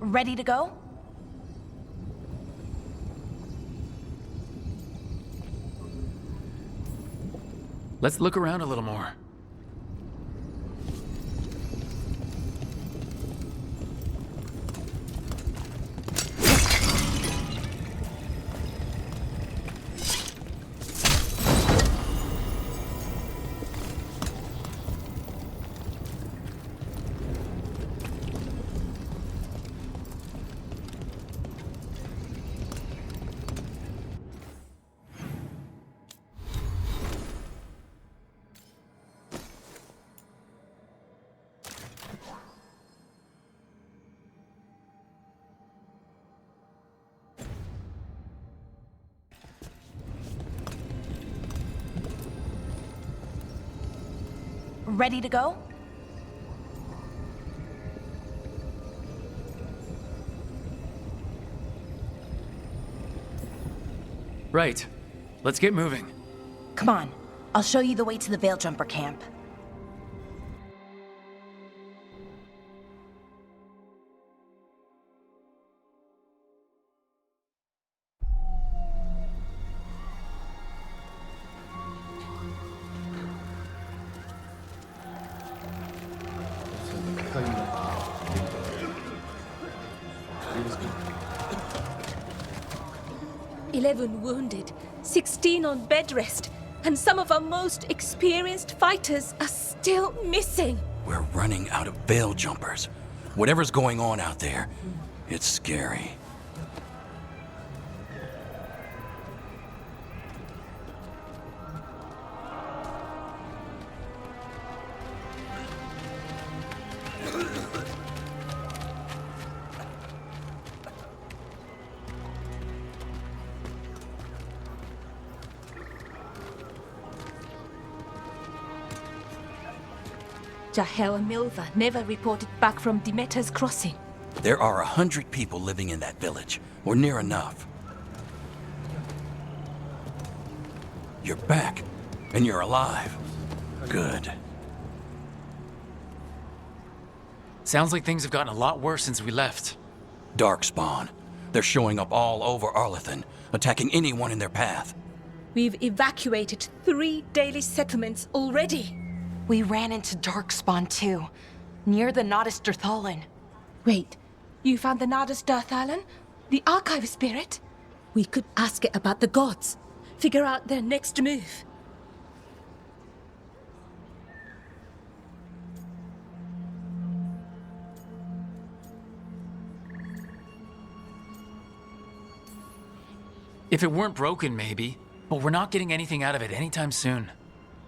Ready to go? Let's look around a little more. Ready to go? Right. Let's get moving. Come on. I'll show you the way to the Veilguard camp. "11 wounded, 16 on bed rest, and some of our most experienced fighters are still missing." We're running out of veil jumpers. Whatever's going on out there, it's scary. Jahel and Milva never reported back from Demeter's crossing. There are 100 people living in that village, or near enough. You're back, and you're alive. Good. Sounds like things have gotten a lot worse since we left. Darkspawn. They're showing up all over Arlathan, attacking anyone in their path. We've evacuated 3 daily settlements already. We ran into Darkspawn too, near the Nodus Dirthalin. Wait, you found the Nodus Dirthalin? The archive spirit? We could ask it about the gods. Figure out their next move. If it weren't broken, maybe. But we're not getting anything out of it anytime soon.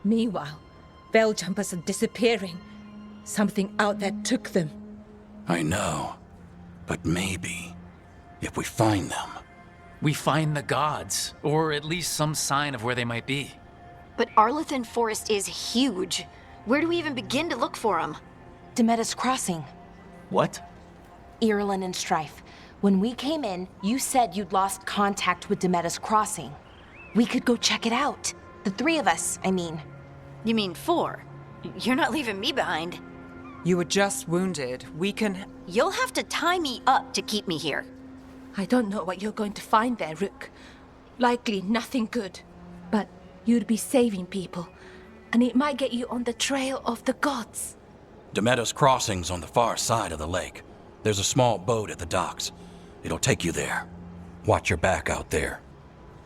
Meanwhile, veil jumpers are disappearing. Something out there took them. I know. But maybe, if we find them... We find the gods, or at least some sign of where they might be. But Arlathan Forest is huge. Where do we even begin to look for them? Demeter's crossing. What? Irulan and Strife. When we came in, you said you'd lost contact with Demeter's crossing. We could go check it out. The 3 of us, I mean. You mean 4? You're not leaving me behind. You were just wounded. We can... You'll have to tie me up to keep me here. I don't know what you're going to find there, Rook. Likely nothing good. But you'd be saving people, and it might get you on the trail of the gods. Demeter's crossing's on the far side of the lake. There's a small boat at the docks. It'll take you there. Watch your back out there.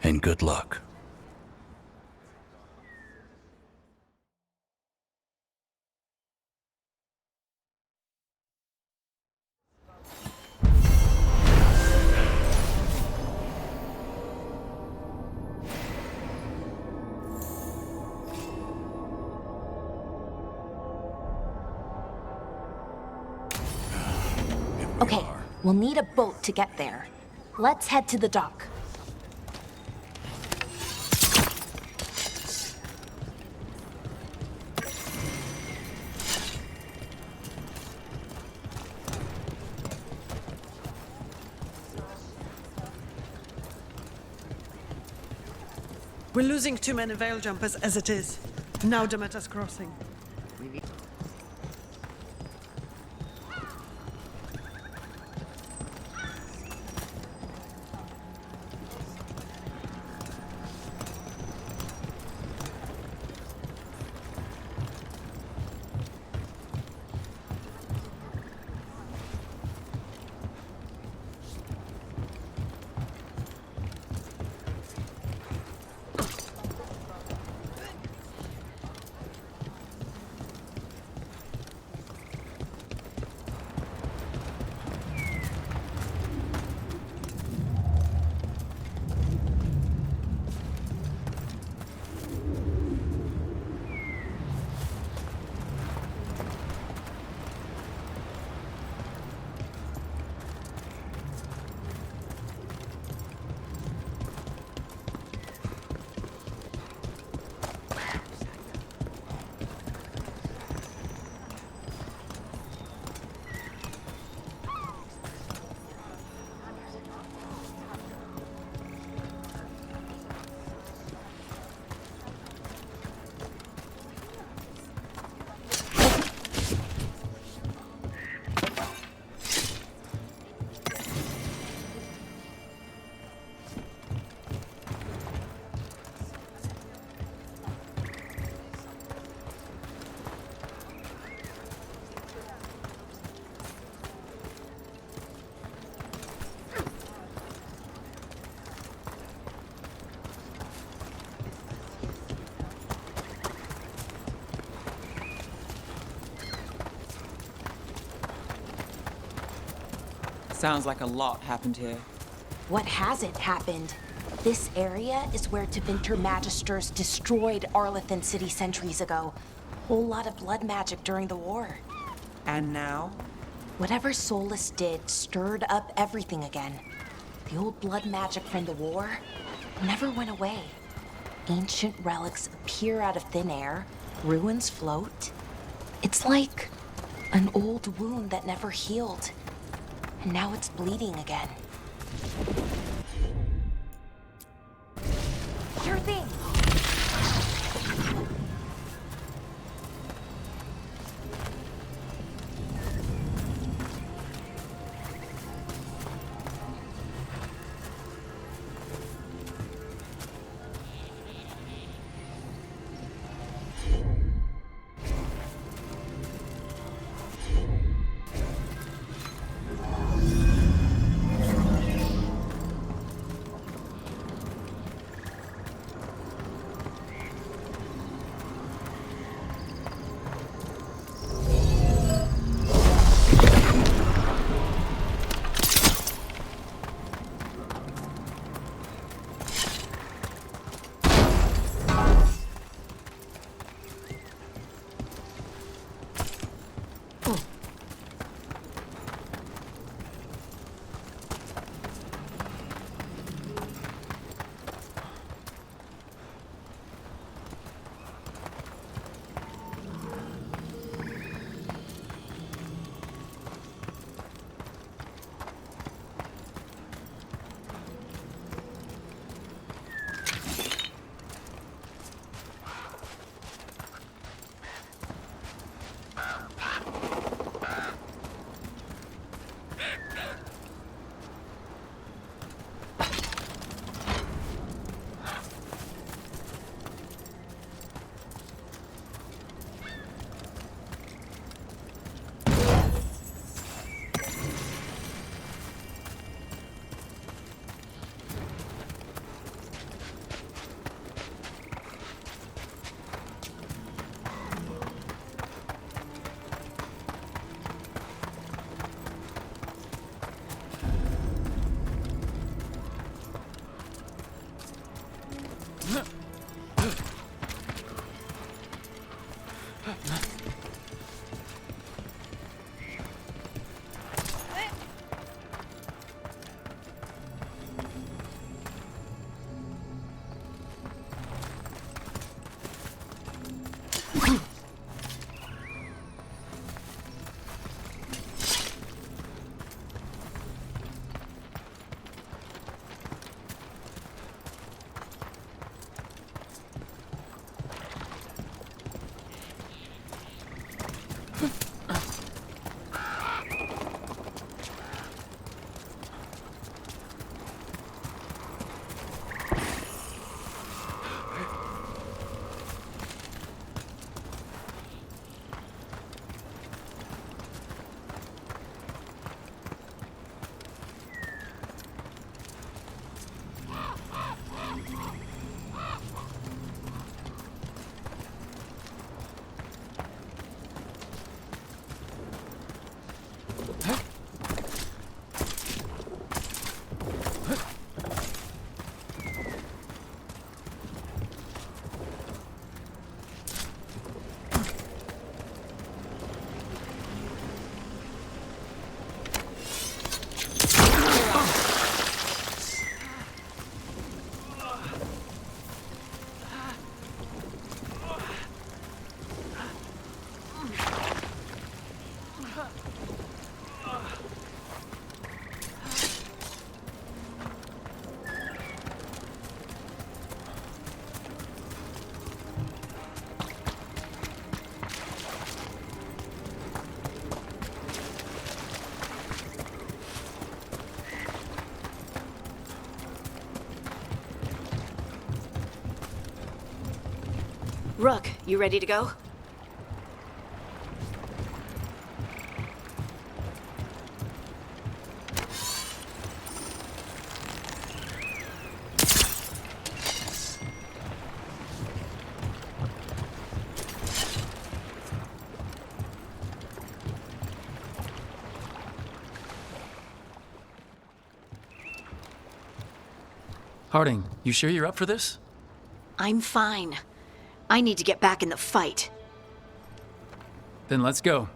And good luck. Okay, we'll need a boat to get there. Let's head to the dock. We're losing too many veil jumpers as it is. Now Demeter's crossing. Sounds like a lot happened here. What hasn't happened? This area is where Tevinter Magisters destroyed Arlethan City centuries ago. Whole lot of blood magic during the war. And now? Whatever Solus did stirred up everything again. The old blood magic from the war never went away. Ancient relics appear out of thin air, ruins float. It's like an old wound that never healed. And now it's bleeding again. Sure thing. Rook, you ready to go? Harding, you sure you're up for this? I'm fine. I need to get back in the fight. Then let's go.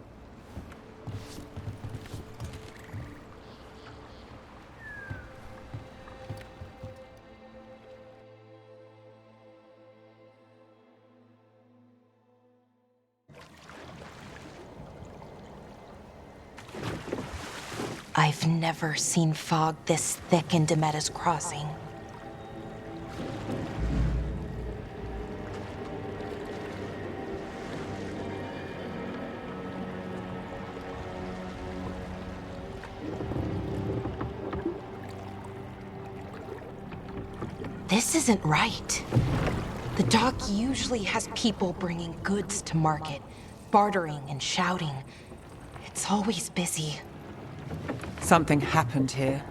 I've never seen fog this thick in Demeta's Crossing. This isn't right. The dock usually has people bringing goods to market, bartering and shouting. It's always busy. Something happened here.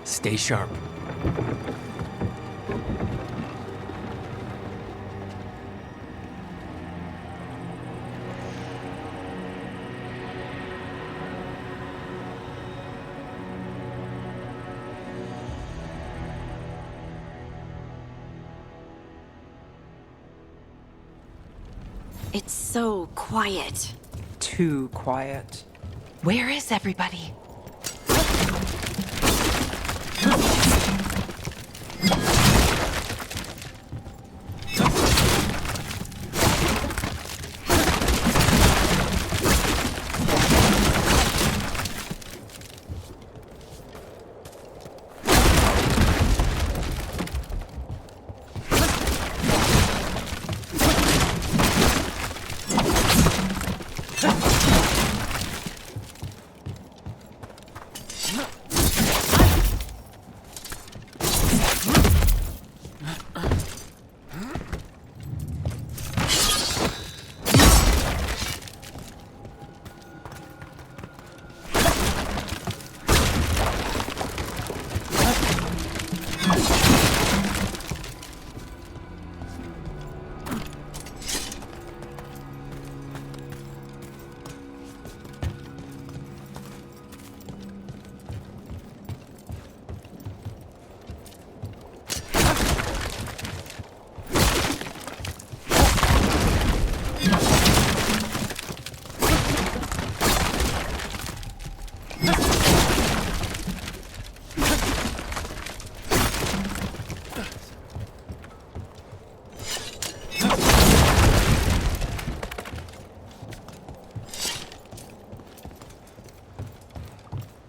Stay sharp. It's so quiet. Too quiet. Where is everybody?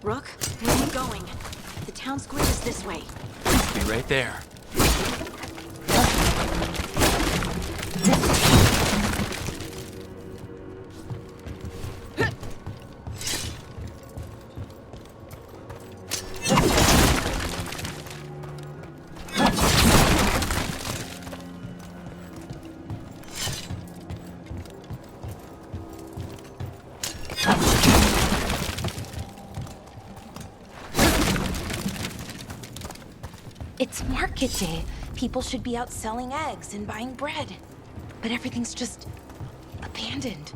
Rook, where are you going? The town square is this way. Be right there. It's market day. People should be out selling eggs and buying bread. But everything's just abandoned.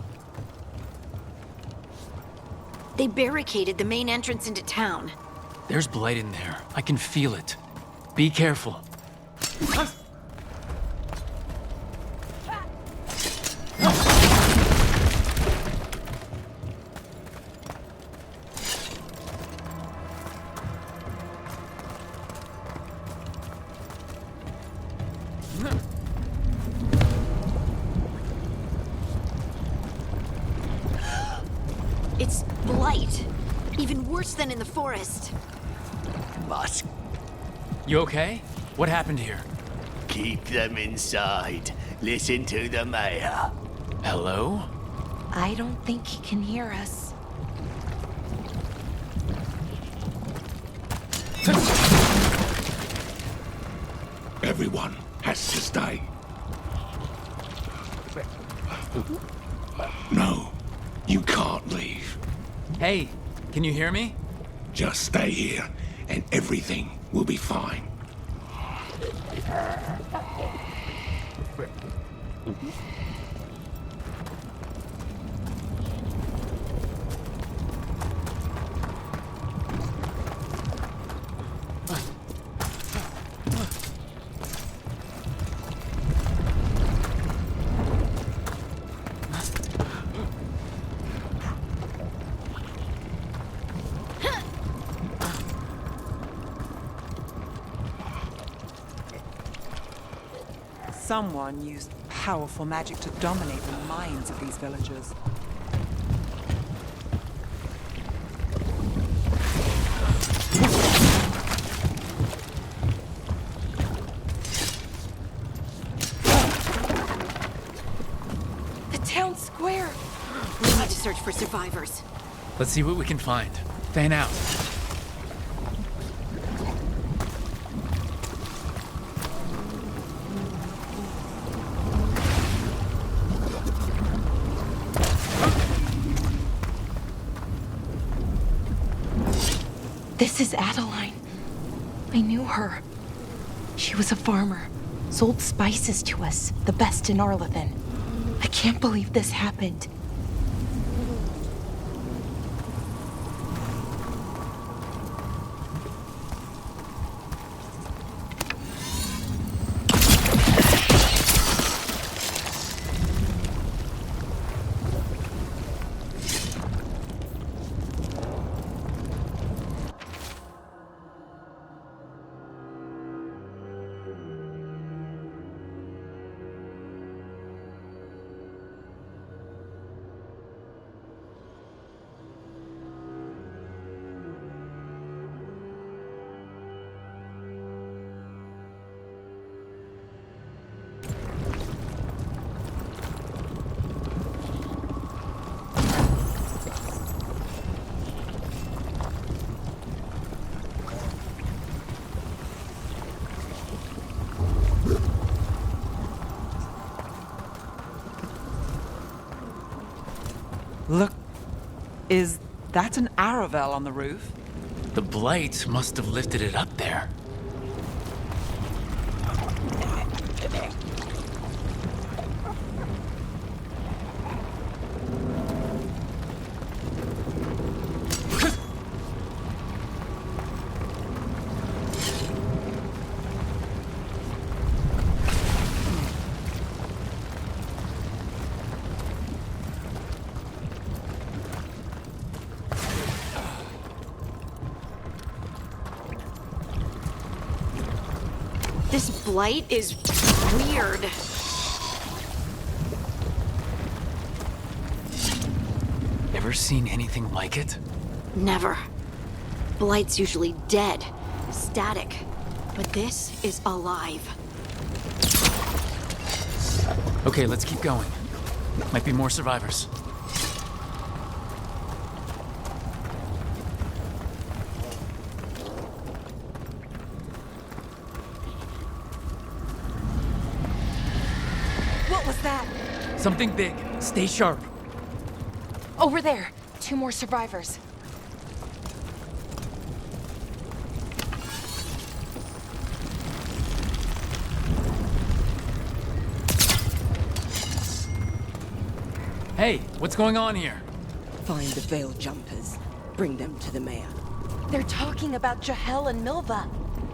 They barricaded the main entrance into town. There's blight in there. I can feel it. Be careful. It's blight. Even worse than in the forest. Must You okay? What happened here? keep them inside. Listen to the mayor. Hello? I don't think he can hear us. Everyone has to stay. No, you can't leave. Hey, can you hear me? Just stay here, and everything will be fine. Someone used powerful magic to dominate the minds of these villagers. The town square! We need to search for survivors. Let's see what we can find. Fan out. This is Adeline. I knew her. She was a farmer, sold spices to us, the best in Arlathan. I can't believe this happened. Look, is that an Aravel on the roof? The blight must have lifted it up there. This blight is weird. Ever seen anything like it? Never. Blight's usually dead, static. But this is alive. Okay, let's keep going. Might be more survivors. What was that? Something big. Stay sharp. Over there. 2 more survivors. Hey, what's going on here? Find the Veil Jumpers. Bring them to the mayor. They're talking about Jahel and Milva.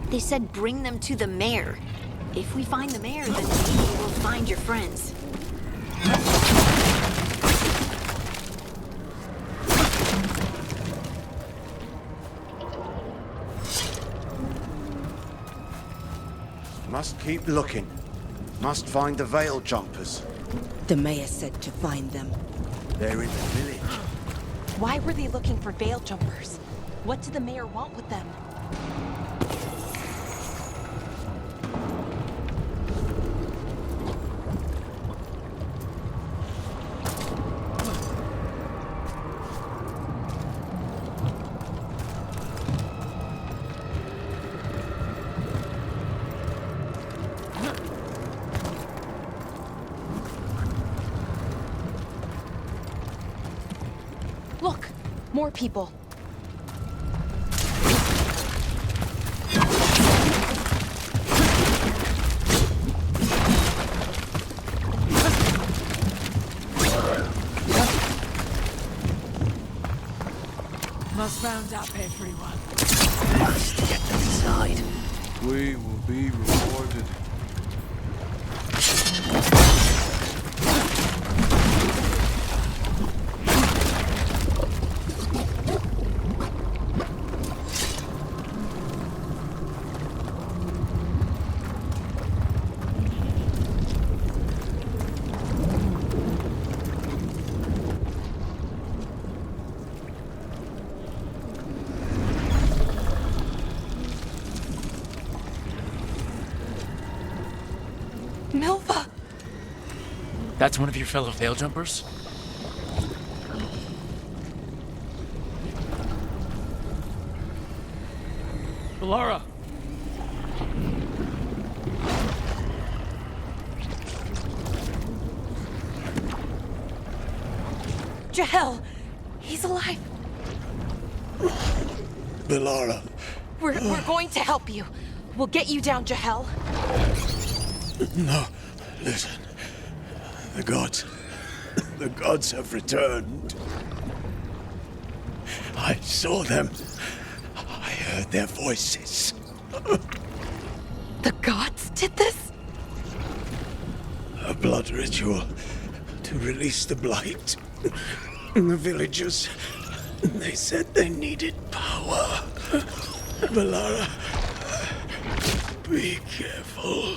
They said bring them to the mayor. If we find the mayor, then maybe we'll find your friends. Must keep looking. Must find the Veil Jumpers. The mayor said to find them. They're in the village. Why were they looking for veil jumpers? What did the mayor want with them? Look, more people. Must round up everyone. Must get them inside. We will be rewarded. That's one of your fellow Veil Jumpers? Valara! Jahel! He's alive! Valara. We're going to help you. We'll get you down, Jahel. No, listen. The gods have returned. I saw them. I heard their voices. The gods did this? A blood ritual to release the blight. The villagers, they said they needed power. Valara, be careful.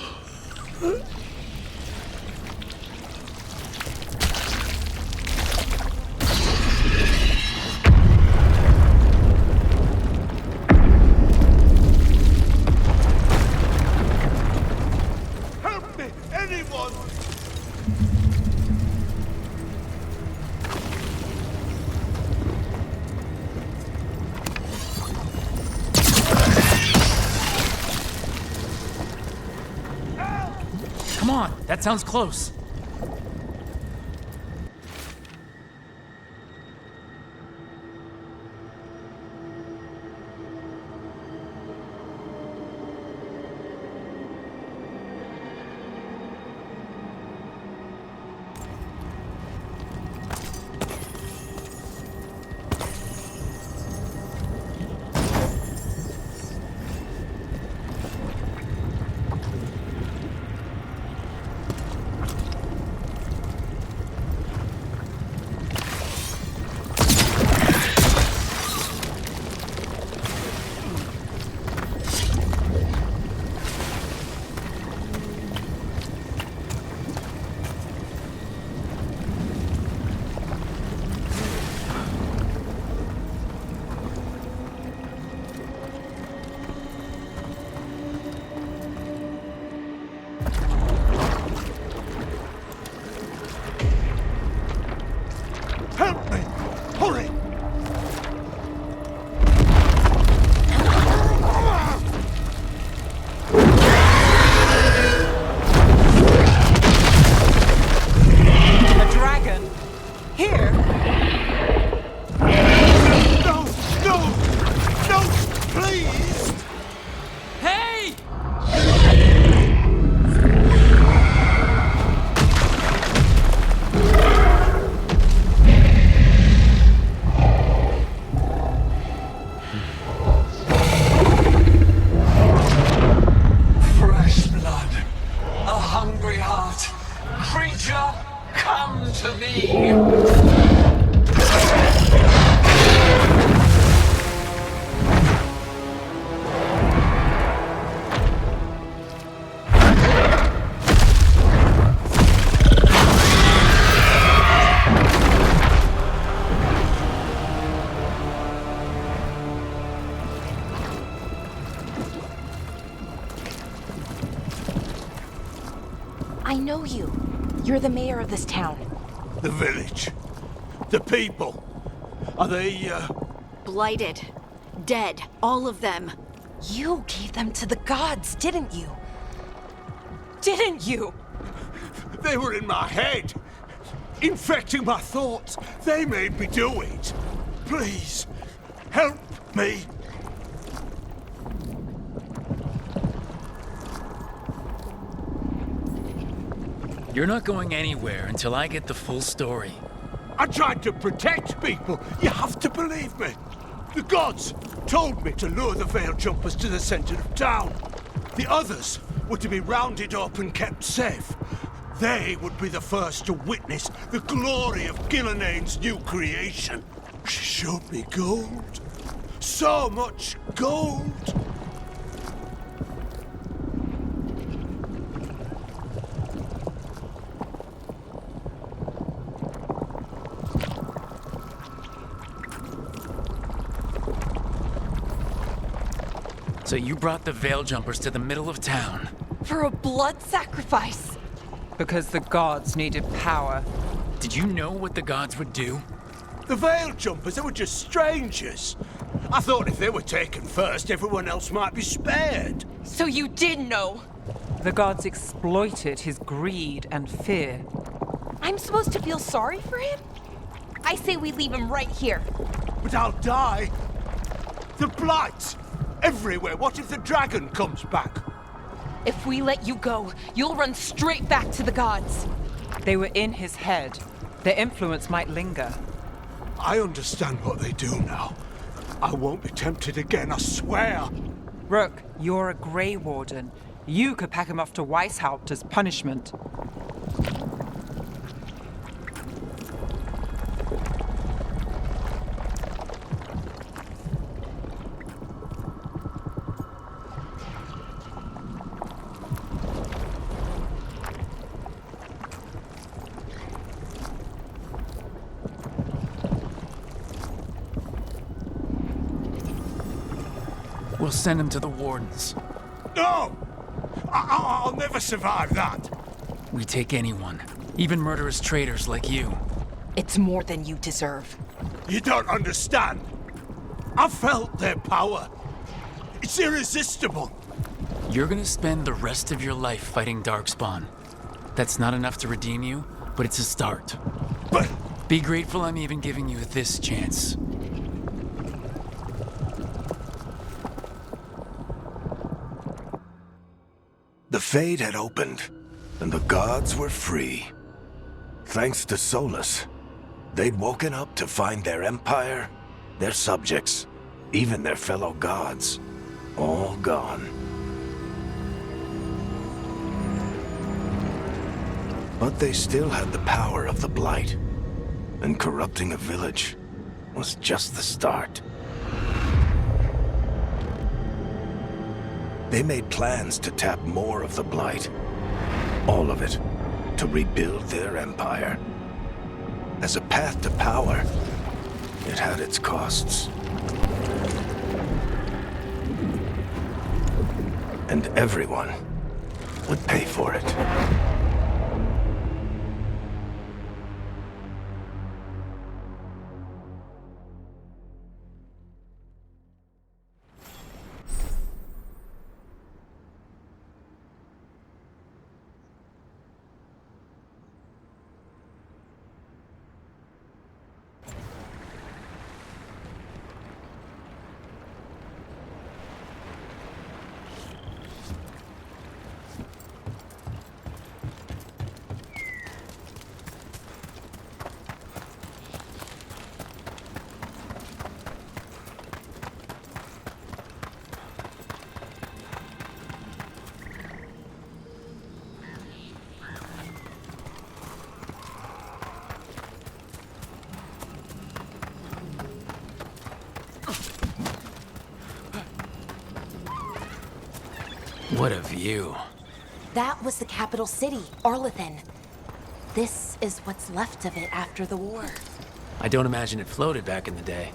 Help me, anyone! Come on, that sounds close. Help me! Hurry! A dragon? Here? No! No! No! Please! Hey! Fresh blood, a hungry heart. Creature, come to me. I know you. You're the mayor of this town. The village. The people. Are they, Blighted. Dead. All of them. You gave them to the gods, didn't you? Didn't you? They were in my head. Infecting my thoughts. They made me do it. Please, help me. You're not going anywhere until I get the full story. I tried to protect people. You have to believe me. The gods told me to lure the Veil Jumpers to the center of town. The others were to be rounded up and kept safe. They would be the first to witness the glory of Gillenane's new creation. She showed me gold. So much gold. So you brought the Veil Jumpers to the middle of town. For a blood sacrifice. Because the gods needed power. Did you know what the gods would do? The Veil Jumpers, they were just strangers. I thought if they were taken first, everyone else might be spared. So you did know? The gods exploited his greed and fear. I'm supposed to feel sorry for him? I say we leave him right here. But I'll die. The Blight! Everywhere. What if the dragon comes back? If we let you go, you'll run straight back to the gods. They were in his head. Their influence might linger. I understand what they do now. I won't be tempted again, I swear. Rook, you're a Grey Warden. You could pack him off to Weishaupt as punishment. We'll send him to the wardens. No! I'll never survive that. We take anyone, even murderous traitors like you. It's more than you deserve. You don't understand. I felt their power. It's irresistible. You're gonna spend the rest of your life fighting Darkspawn. That's not enough to redeem you, but it's a start. But... Be grateful I'm even giving you this chance. The Fade had opened, and the gods were free. Thanks to Solus, they'd woken up to find their empire, their subjects, even their fellow gods, all gone. But they still had the power of the Blight, and corrupting a village was just the start. They made plans to tap more of the Blight. All of it, to rebuild their empire. As a path to power, it had its costs. And everyone would pay for it. What a view. That was the capital city, Arlethan. This is what's left of it after the war. I don't imagine it floated back in the day.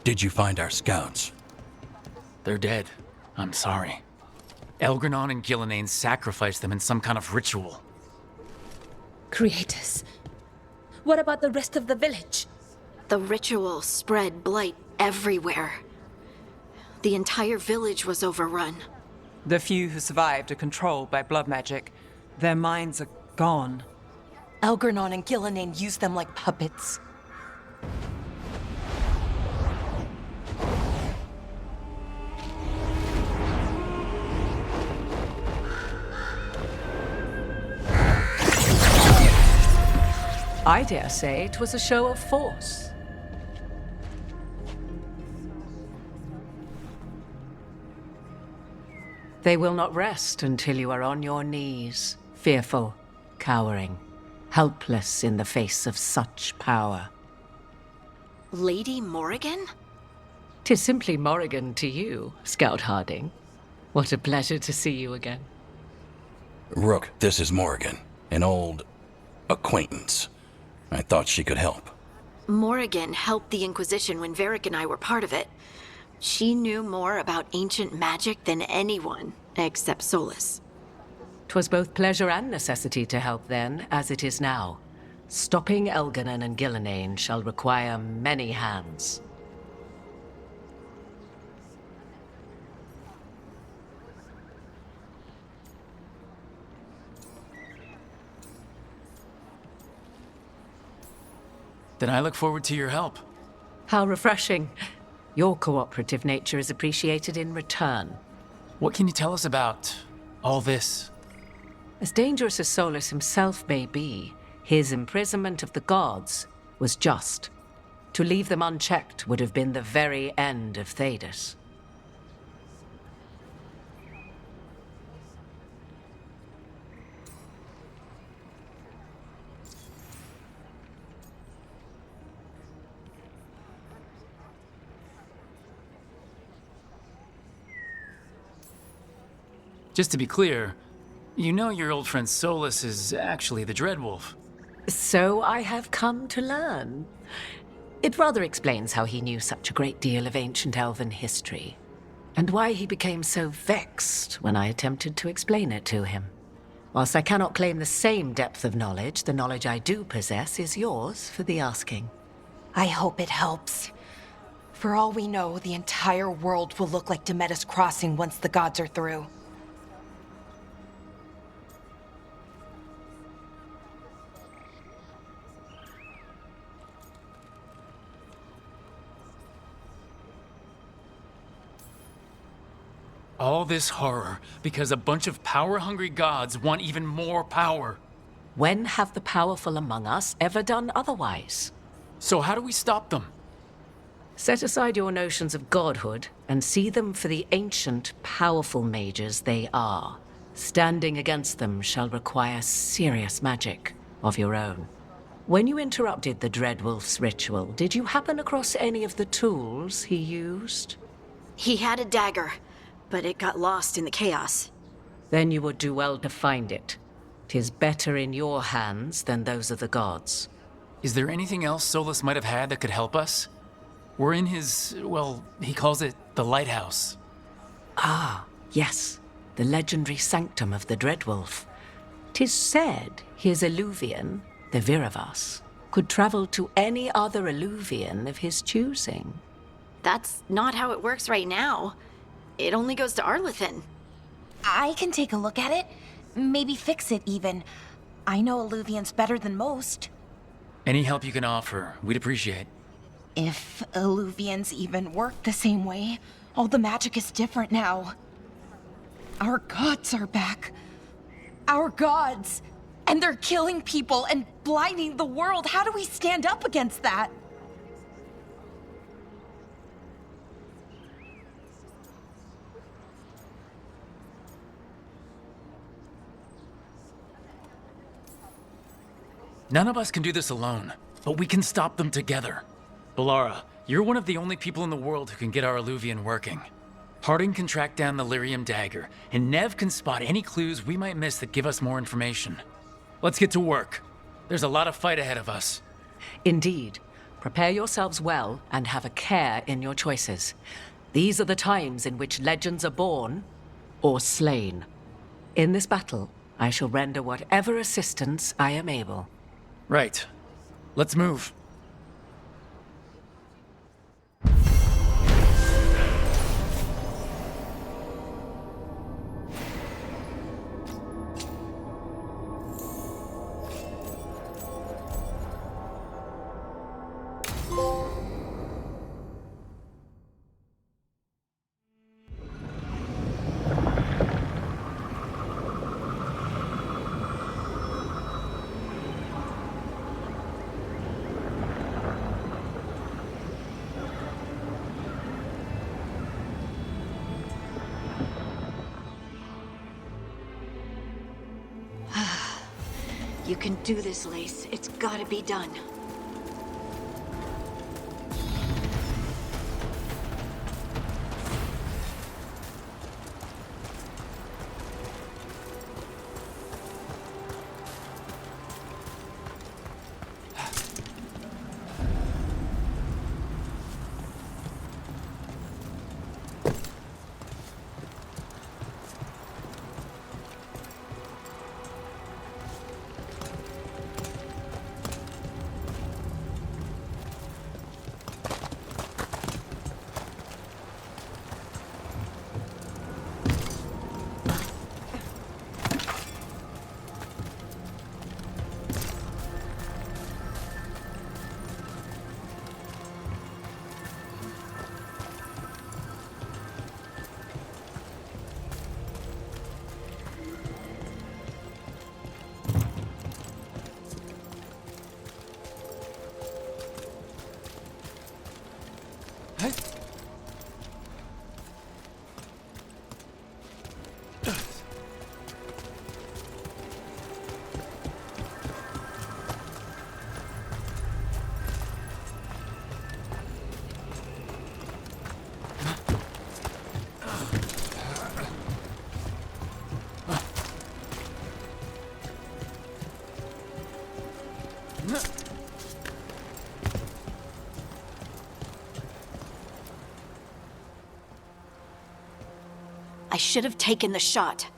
Did you find our scouts? They're dead. I'm sorry. Elgranon and Gillenane sacrificed them in some kind of ritual. Creators. What about the rest of the village? The ritual spread blight everywhere. The entire village was overrun. The few who survived are controlled by blood magic. Their minds are gone. Elgranon and Gillenane used them like puppets. I dare say it was a show of force. They will not rest until you are on your knees, fearful, cowering, helpless in the face of such power. Lady Morrigan? 'Tis simply Morrigan to you, Scout Harding. What a pleasure to see you again. Rook, this is Morrigan, an old acquaintance. I thought she could help. Morrigan helped the Inquisition when Varric and I were part of it. She knew more about ancient magic than anyone, except Solus. 'Twas both pleasure and necessity to help then, as it is now. Stopping Elganon and Gillenane shall require many hands. Then I look forward to your help. How refreshing. Your cooperative nature is appreciated in return. What can you tell us about all this? As dangerous as Solus himself may be, his imprisonment of the gods was just. To leave them unchecked would have been the very end of Thedas. Just to be clear, you know your old friend Solus is actually the Dreadwolf. So I have come to learn. It rather explains how he knew such a great deal of ancient elven history, and why he became so vexed when I attempted to explain it to him. Whilst I cannot claim the same depth of knowledge, the knowledge I do possess is yours for the asking. I hope it helps. For all we know, the entire world will look like Demetus Crossing once the gods are through. All this horror because a bunch of power-hungry gods want even more power. When have the powerful among us ever done otherwise? So how do we stop them? Set aside your notions of godhood and see them for the ancient, powerful mages they are. Standing against them shall require serious magic of your own. When you interrupted the Dreadwolf's ritual, did you happen across any of the tools he used? He had a dagger, but it got lost in the chaos. Then you would do well to find it. 'Tis better in your hands than those of the gods. Is there anything else Solus might have had that could help us? We're in his, well, he calls it the lighthouse. Ah, yes. The legendary sanctum of the Dreadwolf. 'Tis said his Illuvian, the Viravas, could travel to any other Illuvian of his choosing. That's not how it works right now. It only goes to Arlethan. I can take a look at it. Maybe fix it, even. I know Illuvians better than most. Any help you can offer, we'd appreciate. If Illuvians even work the same way, all the magic is different now. Our gods are back. Our gods! And they're killing people and blinding the world. How do we stand up against that? None of us can do this alone, but we can stop them together. Balara, you're one of the only people in the world who can get our Illuvian working. Harding can track down the Lyrium dagger, and Nev can spot any clues we might miss that give us more information. Let's get to work. There's a lot of fight ahead of us. Indeed. Prepare yourselves well and have a care in your choices. These are the times in which legends are born or slain. In this battle, I shall render whatever assistance I am able. Right. Let's move. You can do this, Lace. It's gotta be done. I should have taken the shot.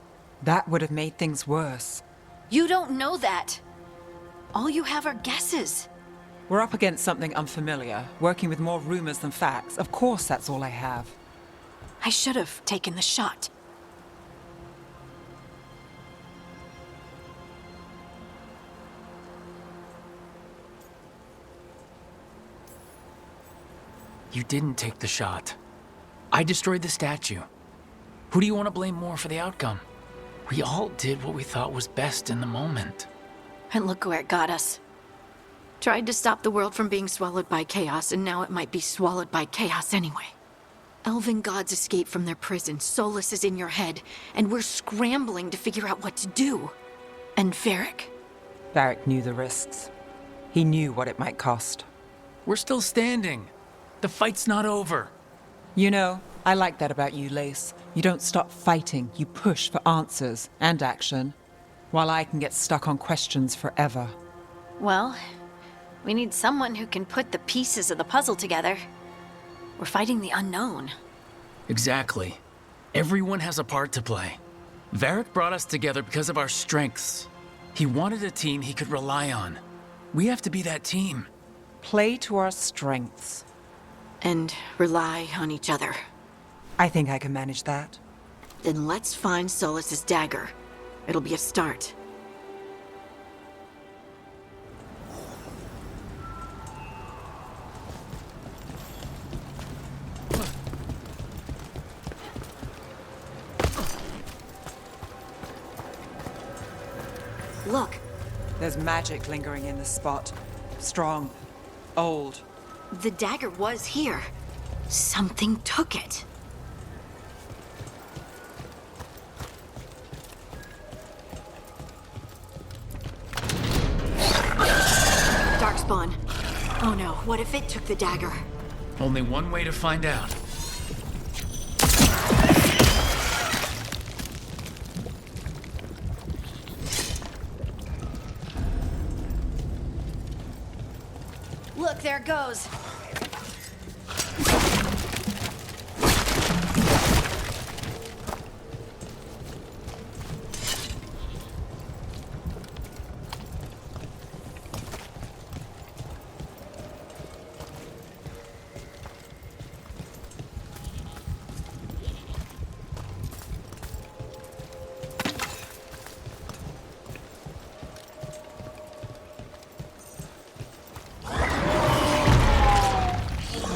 That would have made things worse. You don't know that. All you have are guesses. We're up against something unfamiliar, working with more rumors than facts. Of course, that's all I have. I should have taken the shot. You didn't take the shot. I destroyed the statue. Who do you want to blame more for the outcome? We all did what we thought was best in the moment. And look where it got us. Tried to stop the world from being swallowed by chaos, and now it might be swallowed by chaos anyway. Elven gods escape from their prison, Solus is in your head, and we're scrambling to figure out what to do. And Varric? Varric knew the risks. He knew what it might cost. We're still standing. The fight's not over. You know, I like that about you, Lace. You don't stop fighting, you push for answers and action, while I can get stuck on questions forever. Well, we need someone who can put the pieces of the puzzle together. We're fighting the unknown. Exactly. Everyone has a part to play. Varric brought us together because of our strengths. He wanted a team he could rely on. We have to be that team. Play to our strengths. And rely on each other. I think I can manage that. Then let's find Solus's dagger. It'll be a start. Look. There's magic lingering in this spot. Strong. Old. The dagger was here. Something took it. Darkspawn. Oh no, what if it took the dagger? Only one way to find out. Look, there it goes.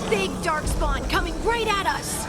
Big darkspawn coming right at us!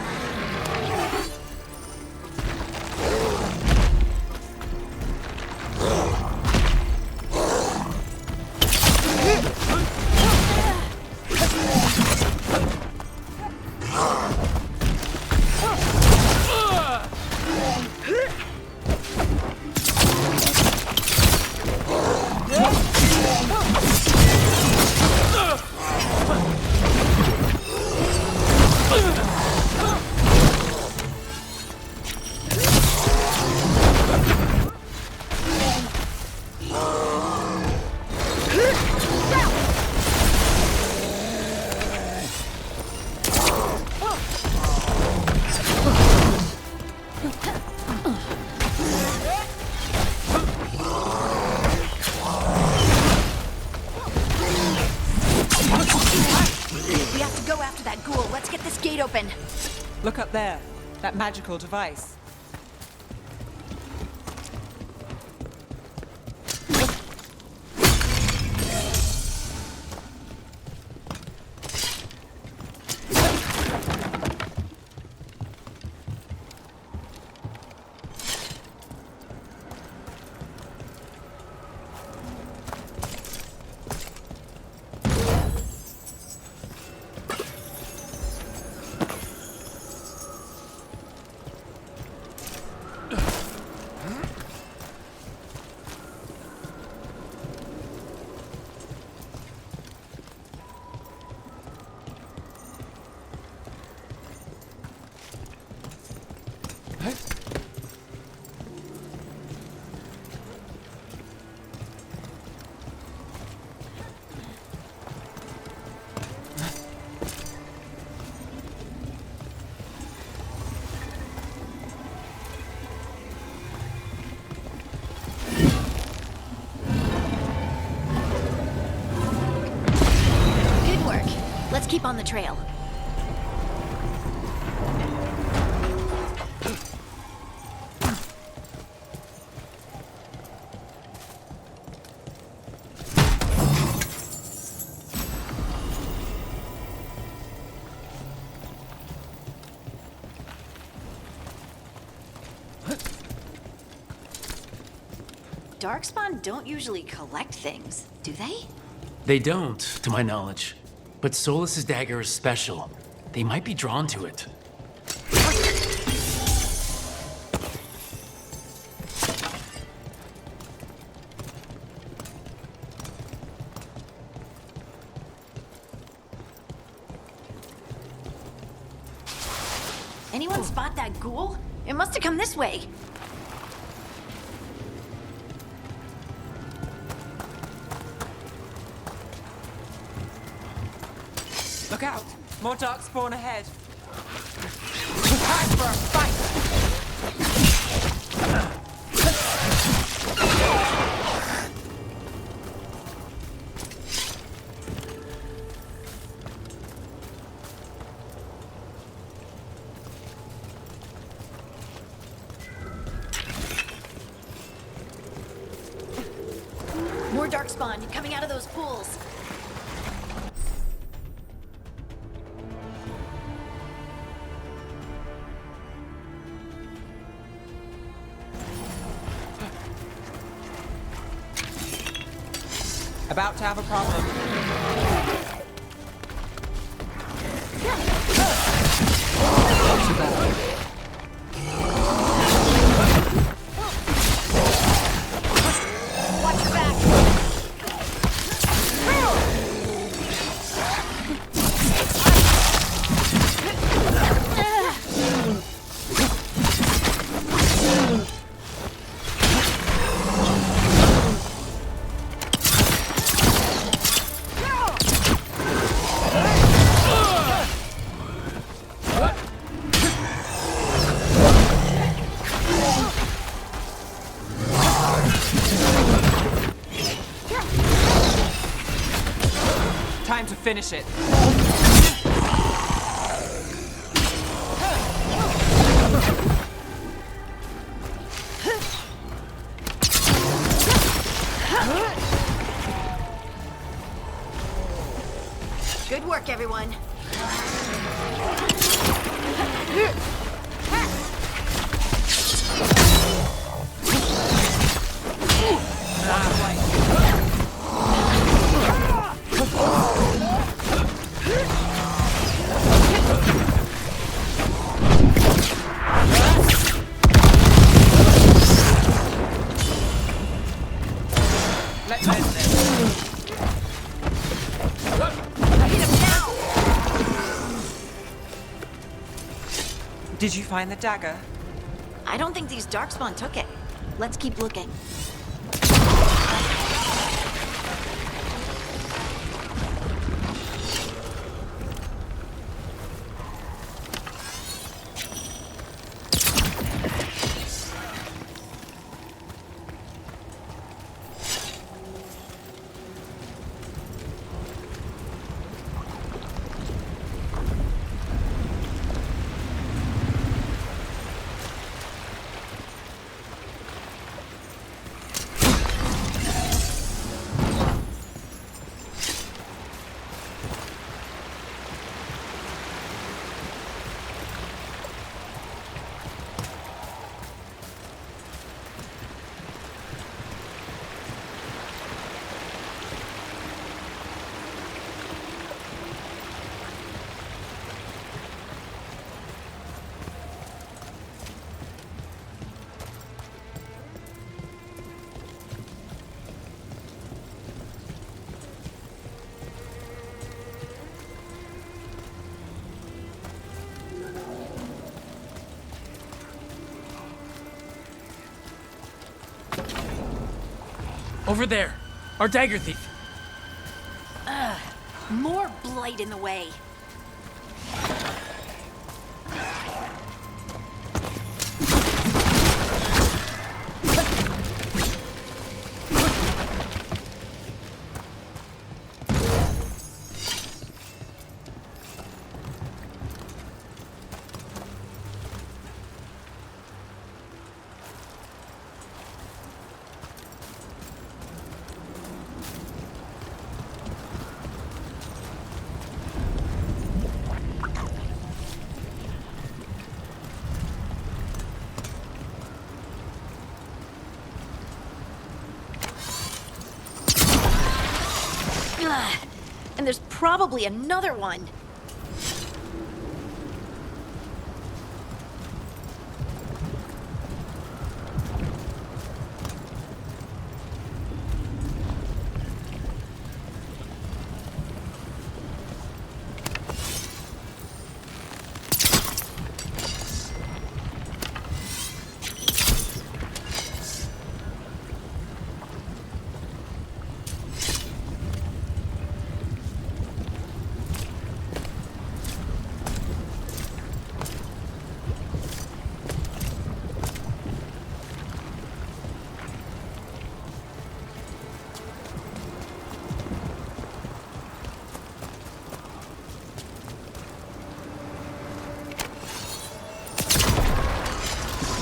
let's get this gate open. Look up there. That magical device. Let's keep on the trail. Darkspawn don't usually collect things, do they? They don't, to my knowledge. But Solus's dagger is special. They might be drawn to it. Anyone spot that ghoul? It must have come this way. Look out! More darkspawn ahead. Time for a fight! More darkspawn coming out of those pools. About to have a problem. Not too bad. Watch your back. Time to finish it. Good work, everyone. Let's end this. Hit him now. Did you find the dagger? I don't think these darkspawn took it. Let's keep looking. Over there. Our dagger thief. More blight in the way. And there's probably another one.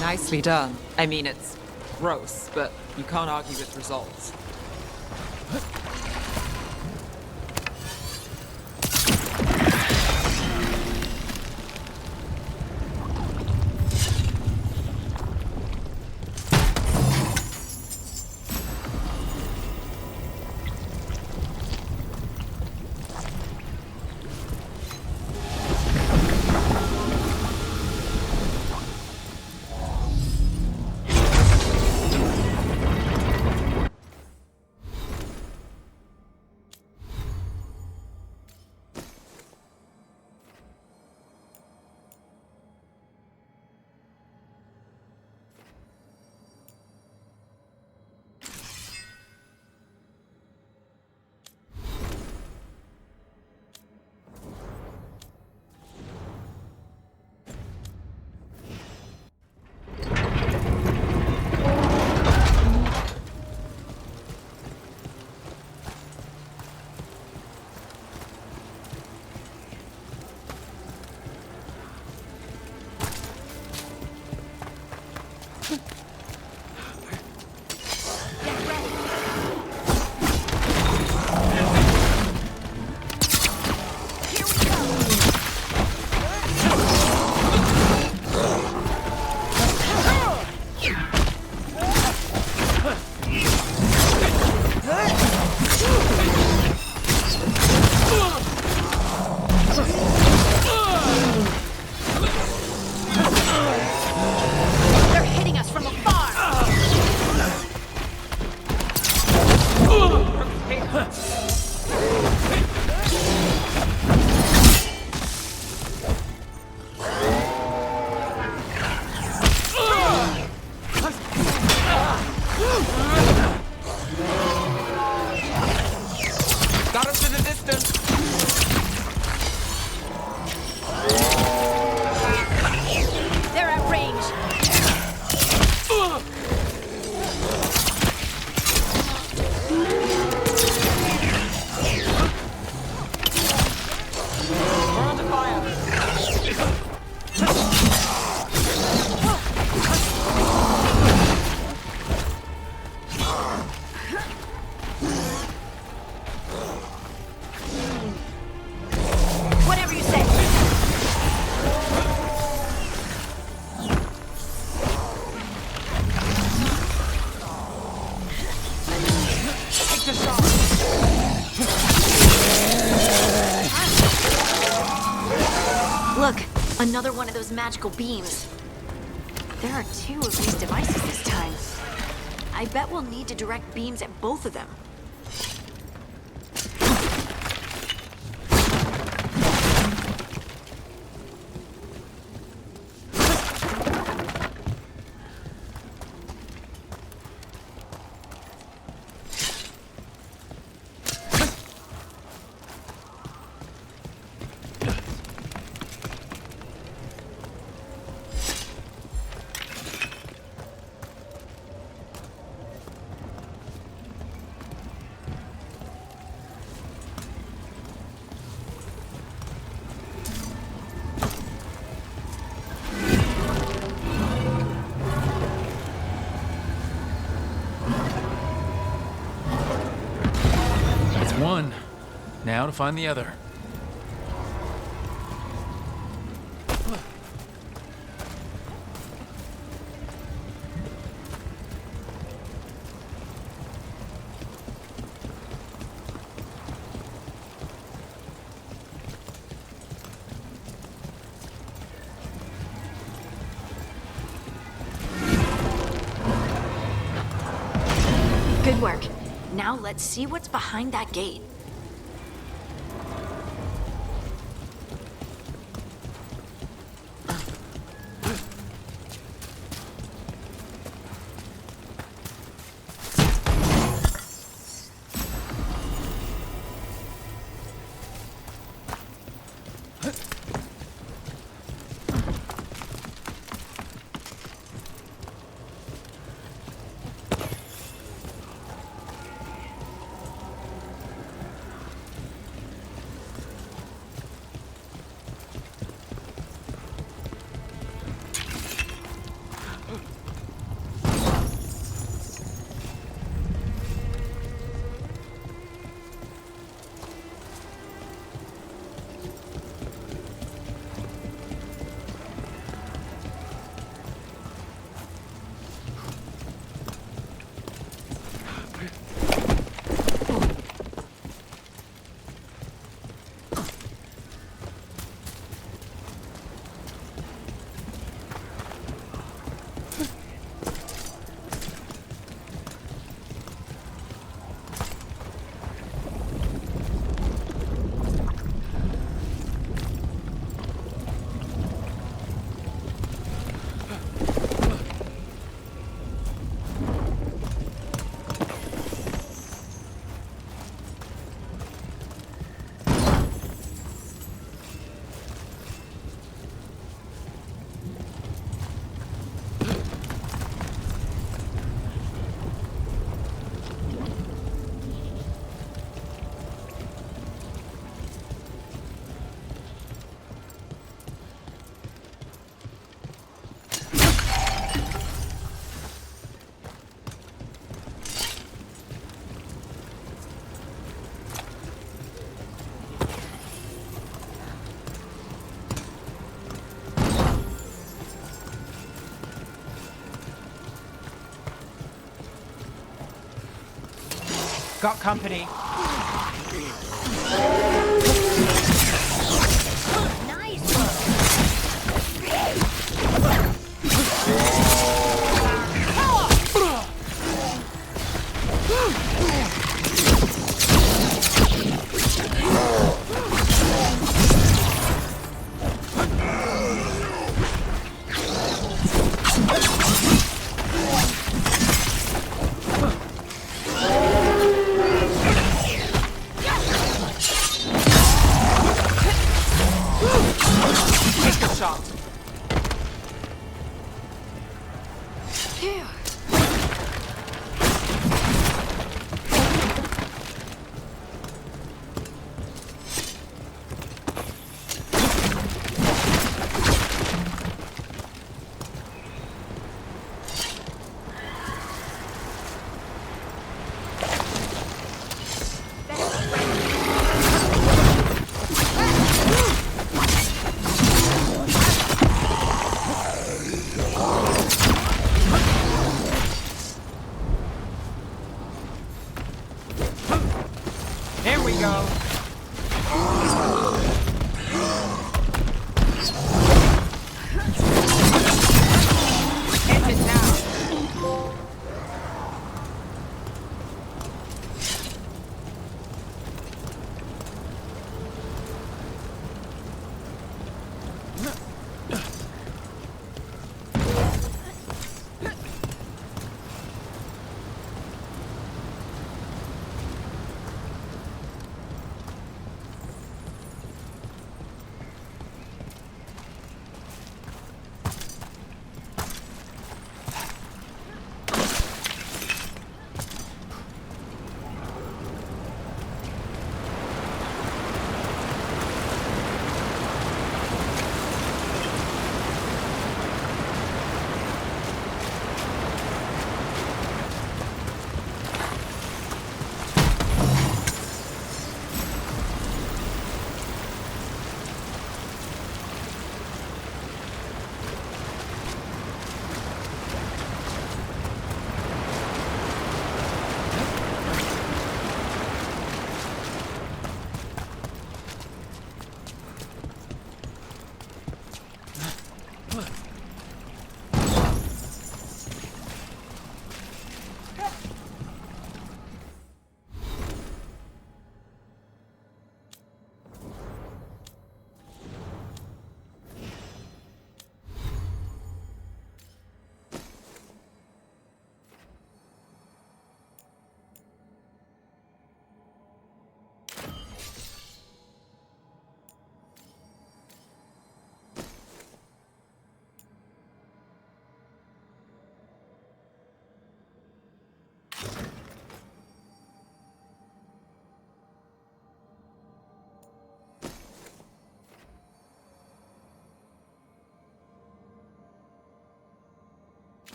Nicely done. I mean, it's gross, but you can't argue with results. Look, another one of those magical beams. There are 2 of these devices this time. I bet we'll need to direct beams at both of them. now to find the other. Good work. Now let's see what's behind that gate. Got company.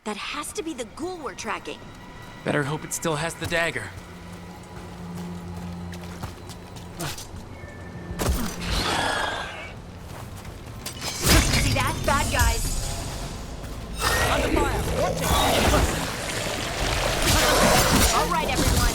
That has to be the ghoul we're tracking. Better hope it still has the dagger. See that? Bad guys. Under fire! Watch it! All right, everyone.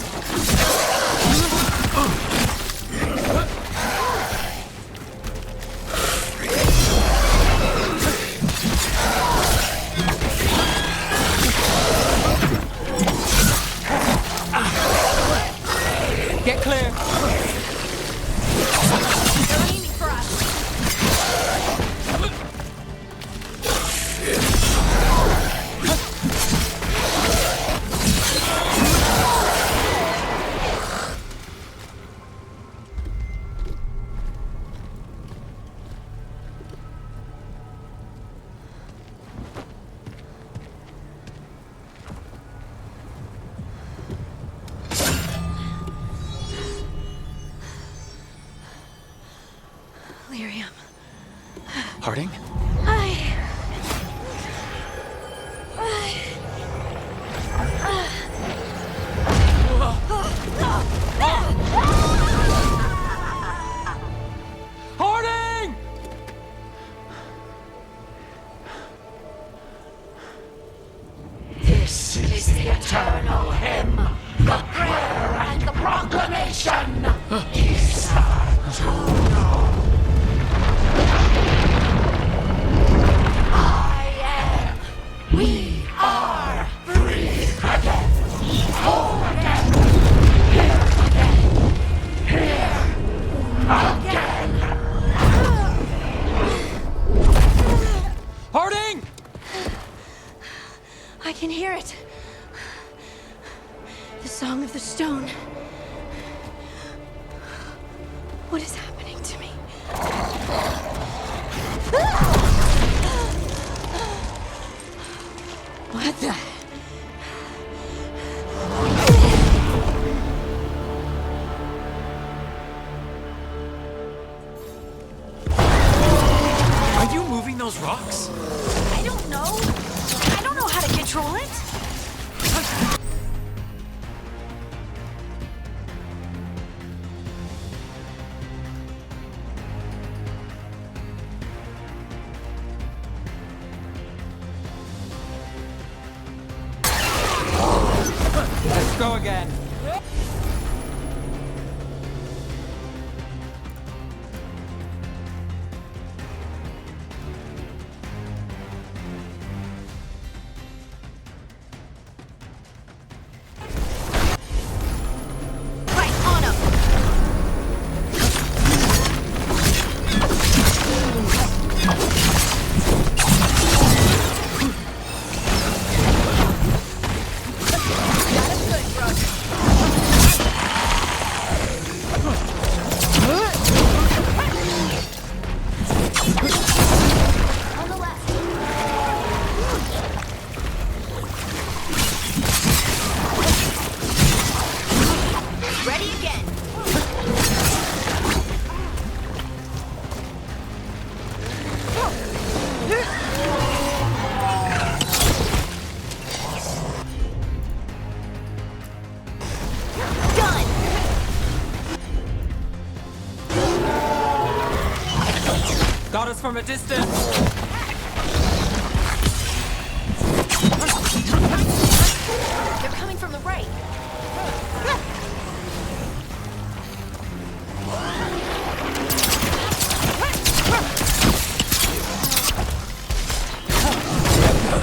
Get clear. They're aiming for us. Lyrium. Harding? Harding! This is the eternal hymn, the prayer and the proclamation. We are free again. Whole again. Here again. Here again. Harding! I can hear it. The Song of the Stone. What is happening to me? What the? Are you moving those rocks? I don't know. I don't know how to control it. Let's go again. Right, on him. Got him good, Brooke. On the left. Ready again. Done. Got us from a distance. They're coming from the right.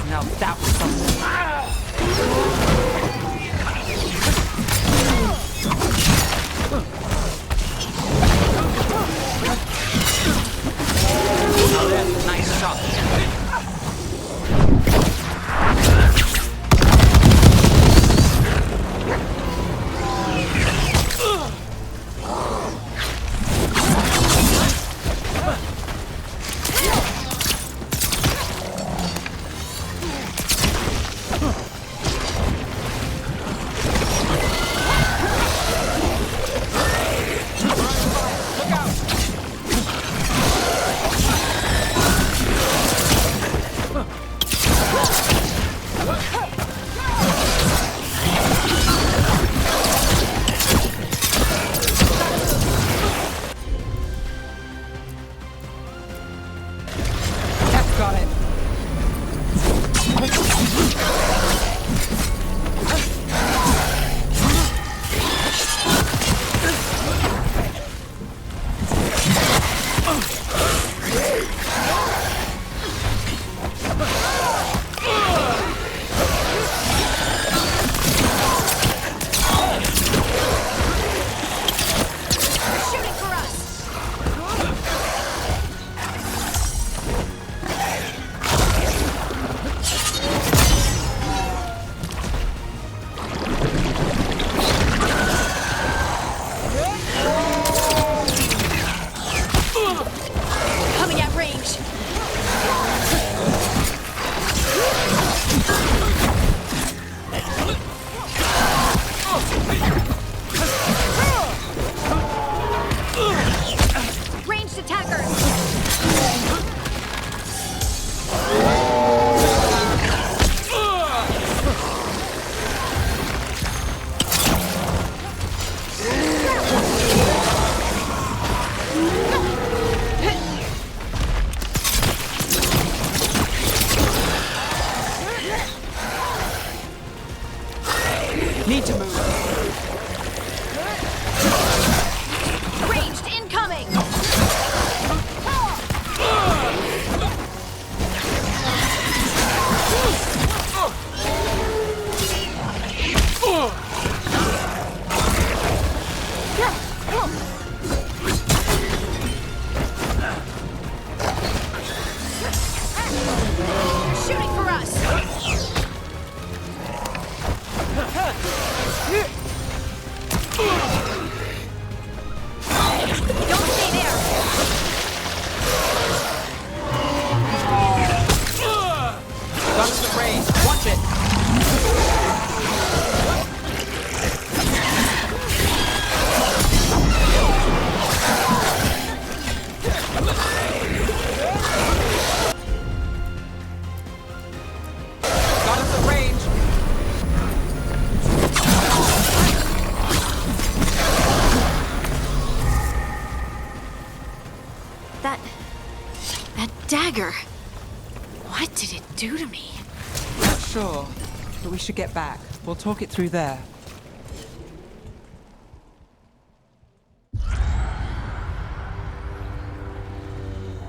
Now that was something. Nice shot. Need to move. Ranged incoming! Shooting for us! Don't stay there! Guns at range. Watch it. Guns at range. That dagger. What did it do to me? Not sure, but we should get back. We'll talk it through there.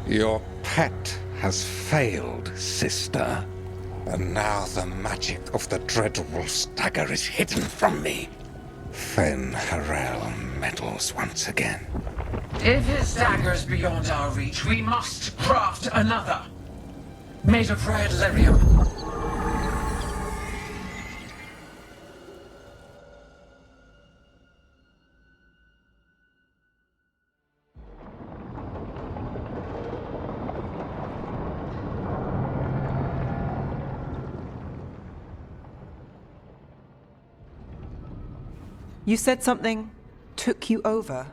Your pet has failed, sister. And now the magic of the dreadful stagger is hidden from me. Fen Harel meddles once again. If his dagger's beyond our reach, we must craft another. Made of red lyrium. You said something took you over,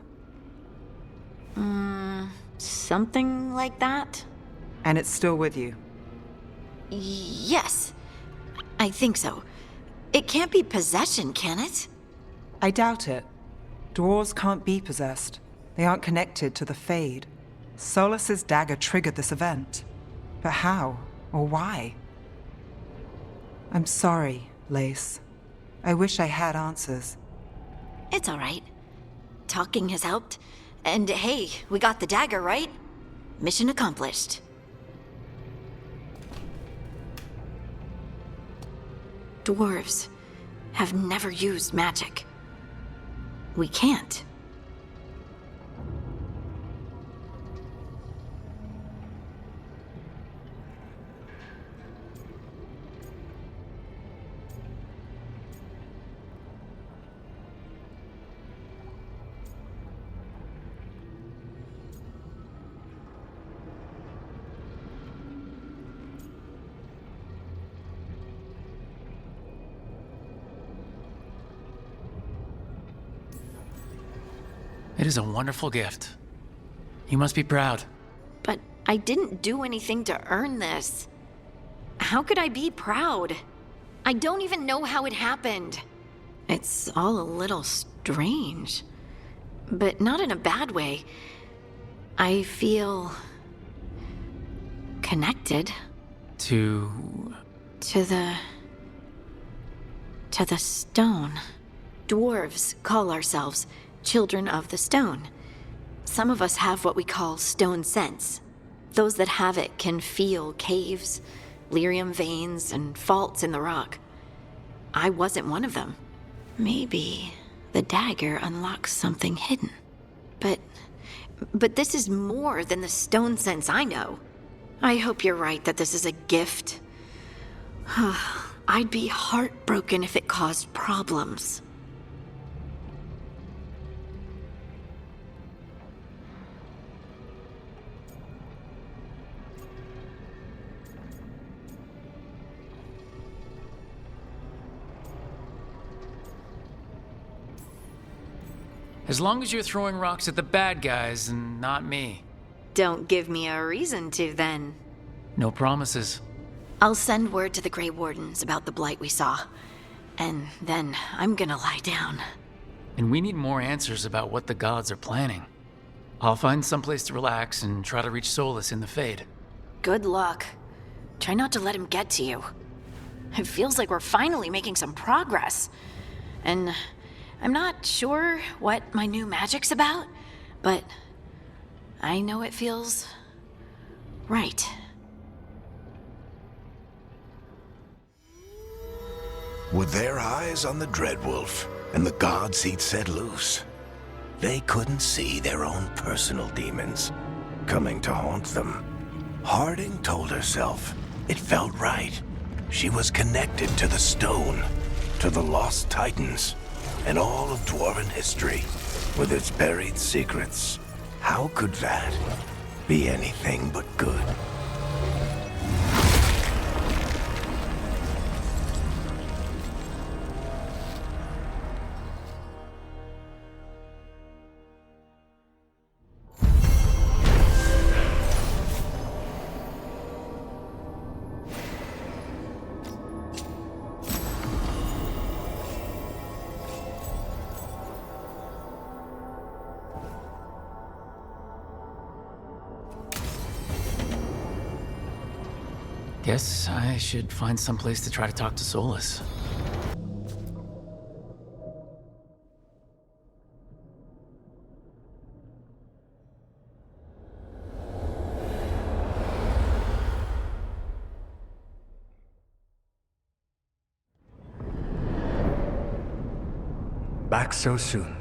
Something like that? and it's still with you. Yes. I think so. It can't be possession, can it? I doubt it. Dwarves can't be possessed. They aren't connected to the Fade. Solus's dagger triggered this event. But how? Or why? I'm sorry, Lace. I wish I had answers. It's all right. Talking has helped. And hey, we got the dagger, right? Mission accomplished. Dwarves have never used magic. We can't. It is a wonderful gift. You must be proud. But I didn't do anything to earn this. How could I be proud? I don't even know how it happened. It's all a little strange. But not in a bad way. I feel... connected. To the stone. Dwarves call ourselves Children of the Stone. Some of us have what we call stone sense. Those that have it can feel caves, lyrium veins, and faults in the rock. I wasn't one of them. Maybe the dagger unlocks something hidden. But this is more than the stone sense I know. I hope you're right that this is a gift. I'd be heartbroken if it caused problems. As long as you're throwing rocks at the bad guys and not me. Don't give me a reason to, then. No promises. I'll send word to the Grey Wardens about the blight we saw. And then I'm gonna lie down. And we need more answers about what the gods are planning. I'll find someplace to relax and try to reach Solus in the Fade. Good luck. Try not to let him get to you. It feels like we're finally making some progress. And I'm not sure what my new magic's about, but I know it feels right. With their eyes on the Dreadwolf and the gods he'd set loose, they couldn't see their own personal demons coming to haunt them. Harding told herself it felt right. She was connected to the stone, to the lost titans, and all of Dwarven history, with its buried secrets. How could that be anything but good? Guess I should find some place to try to talk to Solus. Back so soon.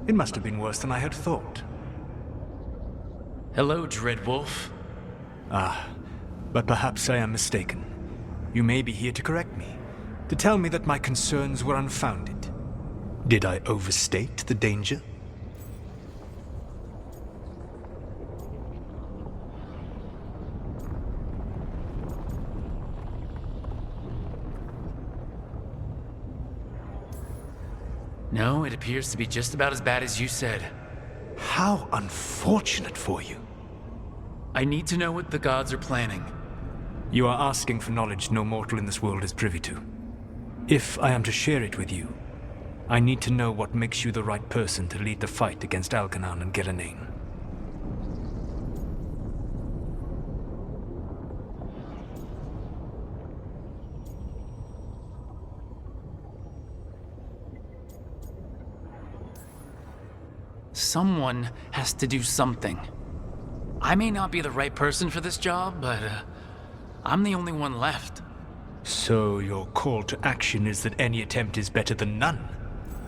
It must have been worse than I had thought. Hello, Dreadwolf. Ah, but perhaps I am mistaken. You may be here to correct me, to tell me that my concerns were unfounded. Did I overstate the danger? No, it appears to be just about as bad as you said. How unfortunate for you. I need to know what the gods are planning. You are asking for knowledge no mortal in this world is privy to. If I am to share it with you, I need to know what makes you the right person to lead the fight against Algernon and Gillenane. Someone has to do something. I may not be the right person for this job, but I'm the only one left. So your call to action is that any attempt is better than none?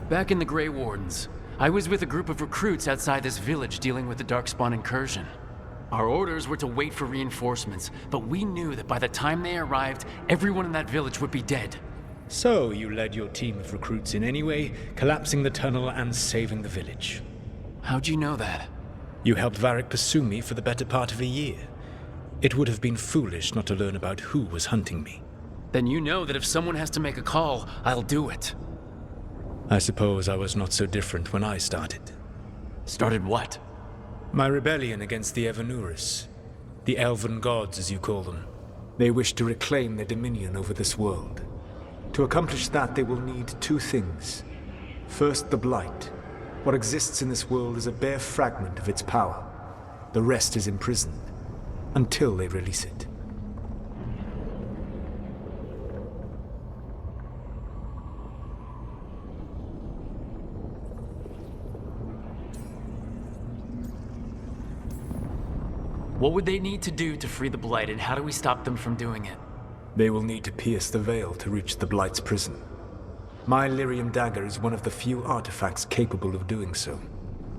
Back in the Grey Wardens, I was with a group of recruits outside this village dealing with the Darkspawn incursion. Our orders were to wait for reinforcements, but we knew that by the time they arrived, everyone in that village would be dead. So you led your team of recruits in any way, collapsing the tunnel and saving the village. How'd you know that? You helped Varric pursue me for the better part of a year. It would have been foolish not to learn about who was hunting me. Then you know that if someone has to make a call, I'll do it. I suppose I was not so different when I started. Started what? My rebellion against the Evanuris. The Elven Gods, as you call them. They wish to reclaim their dominion over this world. To accomplish that, they will need two things. First, the Blight. What exists in this world is a bare fragment of its power. The rest is imprisoned, until they release it. What would they need to do to free the Blight, and how do we stop them from doing it? They will need to pierce the veil to reach the Blight's prison. My Lyrium dagger is one of the few artifacts capable of doing so.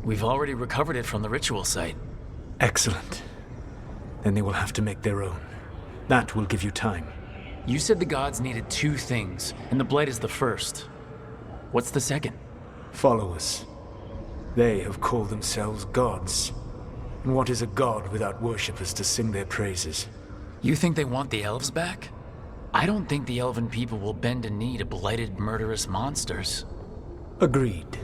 We've already recovered it from the ritual site. Excellent. Then they will have to make their own. That will give you time. You said the gods needed two things, and the Blight is the first. What's the second? Followers. They have called themselves gods. And what is a god without worshippers to sing their praises? You think they want the elves back? I don't think the elven people will bend a knee to blighted, murderous monsters. Agreed.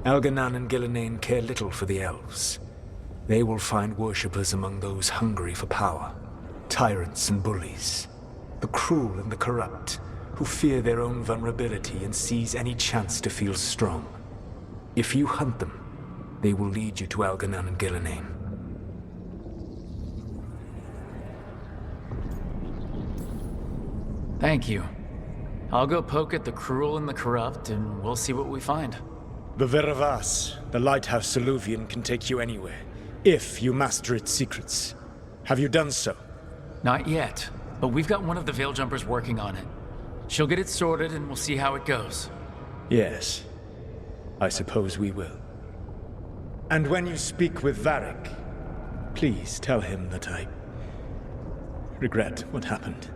Algernon and Gillenane care little for the elves. They will find worshippers among those hungry for power. Tyrants and bullies. The cruel and the corrupt, who fear their own vulnerability and seize any chance to feel strong. If you hunt them, they will lead you to Algernon and Gillenane. Thank you. I'll go poke at the cruel and the corrupt, and we'll see what we find. The Veravas, the lighthouse Soluvian, can take you anywhere, if you master its secrets. Have you done so? Not yet, but we've got one of the Veil Jumpers working on it. She'll get it sorted, and we'll see how it goes. Yes, I suppose we will. And when you speak with Varric, please tell him that I regret what happened.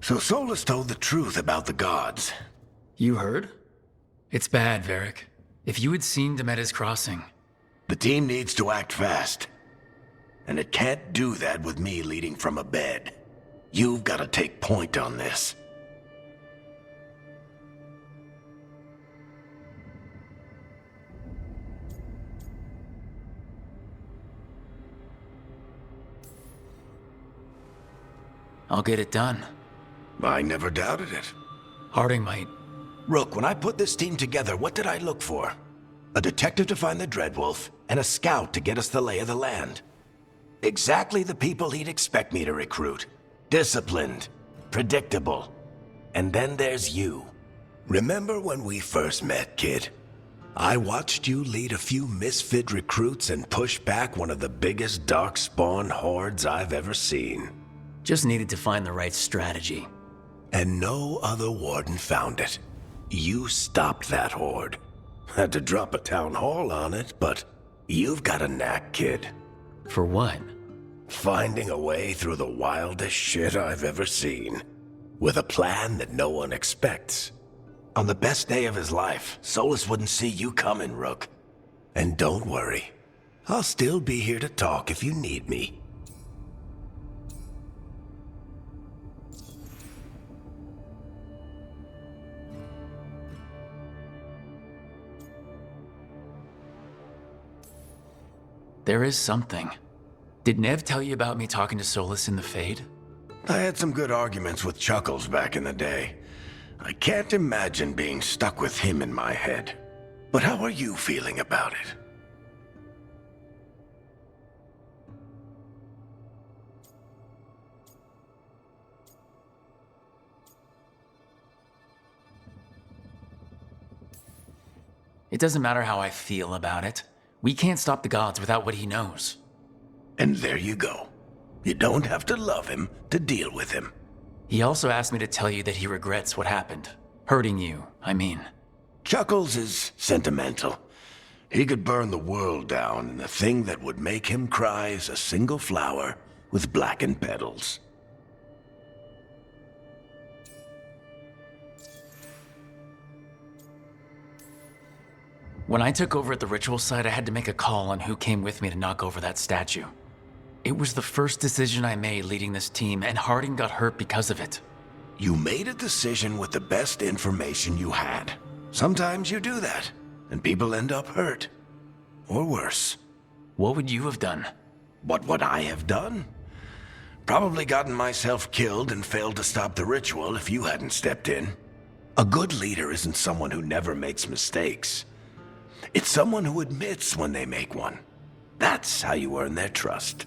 So Solus told the truth about the gods. You heard? It's bad, Varric. If you had seen Demeter's crossing... The team needs to act fast. And it can't do that with me leading from a bed. You've got to take point on this. I'll get it done. I never doubted it. Harding might. Rook, when I put this team together, what did I look for? A detective to find the Dreadwolf, and a scout to get us the lay of the land. Exactly the people he'd expect me to recruit. Disciplined, predictable. And then there's you. Remember when we first met, kid? I watched you lead a few misfit recruits and push back one of the biggest darkspawn hordes I've ever seen. Just needed to find the right strategy. And no other warden found it. You stopped that horde. Had to drop a town hall on it, but you've got a knack, kid. For what? Finding a way through the wildest shit I've ever seen. With a plan that no one expects. On the best day of his life, Solus wouldn't see you coming, Rook. And don't worry. I'll still be here to talk if you need me. There is something. Did Nev tell you about me talking to Solus in the Fade? I had some good arguments with Chuckles back in the day. I can't imagine being stuck with him in my head. But how are you feeling about it? It doesn't matter how I feel about it. We can't stop the gods without what he knows. And there you go. You don't have to love him to deal with him. He also asked me to tell you that he regrets what happened. Hurting you, I mean. Chuckles is sentimental. He could burn the world down, and the thing that would make him cry is a single flower with blackened petals. When I took over at the ritual site, I had to make a call on who came with me to knock over that statue. It was the first decision I made leading this team, and Harding got hurt because of it. You made a decision with the best information you had. Sometimes you do that, and people end up hurt. Or worse. What would you have done? What would I have done? Probably gotten myself killed and failed to stop the ritual if you hadn't stepped in. A good leader isn't someone who never makes mistakes. It's someone who admits when they make one. That's how you earn their trust.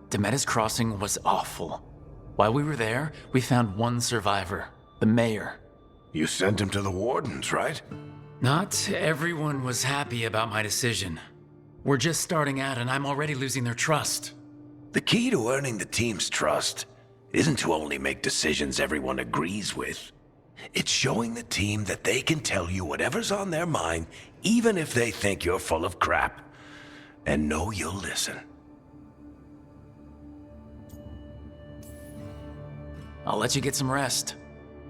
Demeter's crossing was awful. While we were there, we found one survivor, the mayor. You sent him to the wardens, right? Not everyone was happy about my decision. We're just starting out and I'm already losing their trust. The key to earning the team's trust isn't to only make decisions everyone agrees with. It's showing the team that they can tell you whatever's on their mind, even if they think you're full of crap, and know you'll listen. I'll let you get some rest.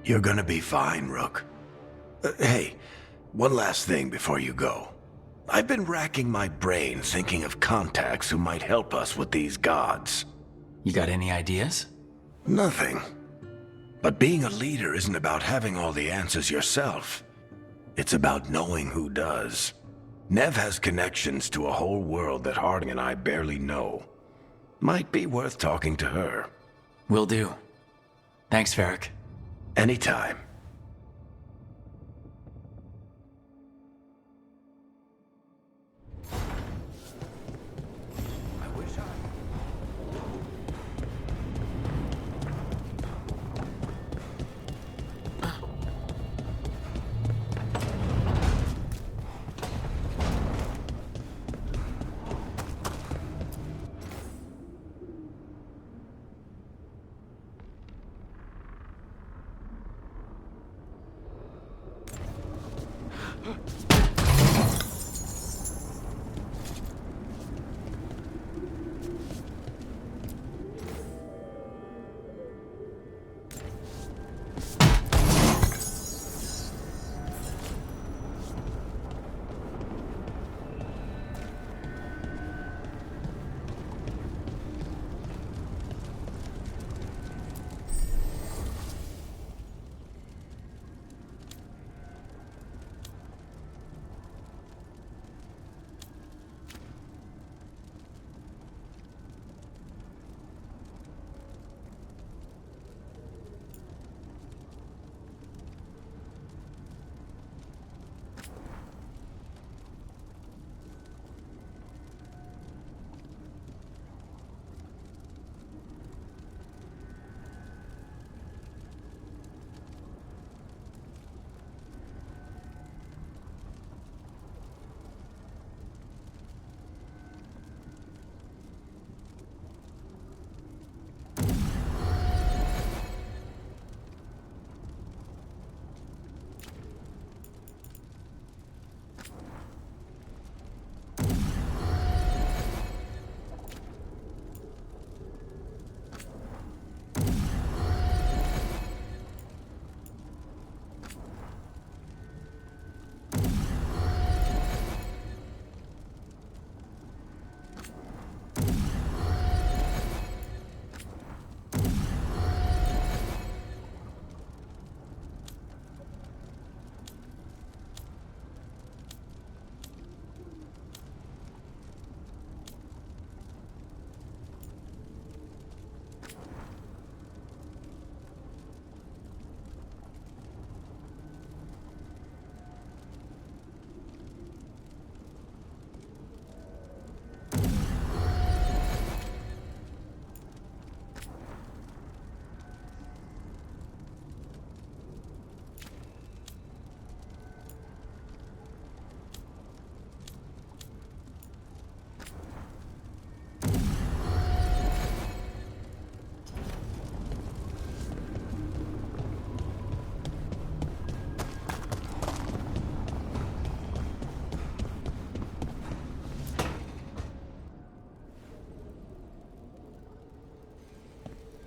You're gonna be fine, Rook. Hey, one last thing before you go. I've been racking my brain thinking of contacts who might help us with these gods. You got any ideas? Nothing. But being a leader isn't about having all the answers yourself. It's about knowing who does. Nev has connections to a whole world that Harding and I barely know. Might be worth talking to her. Will do. Thanks, Varric. Anytime.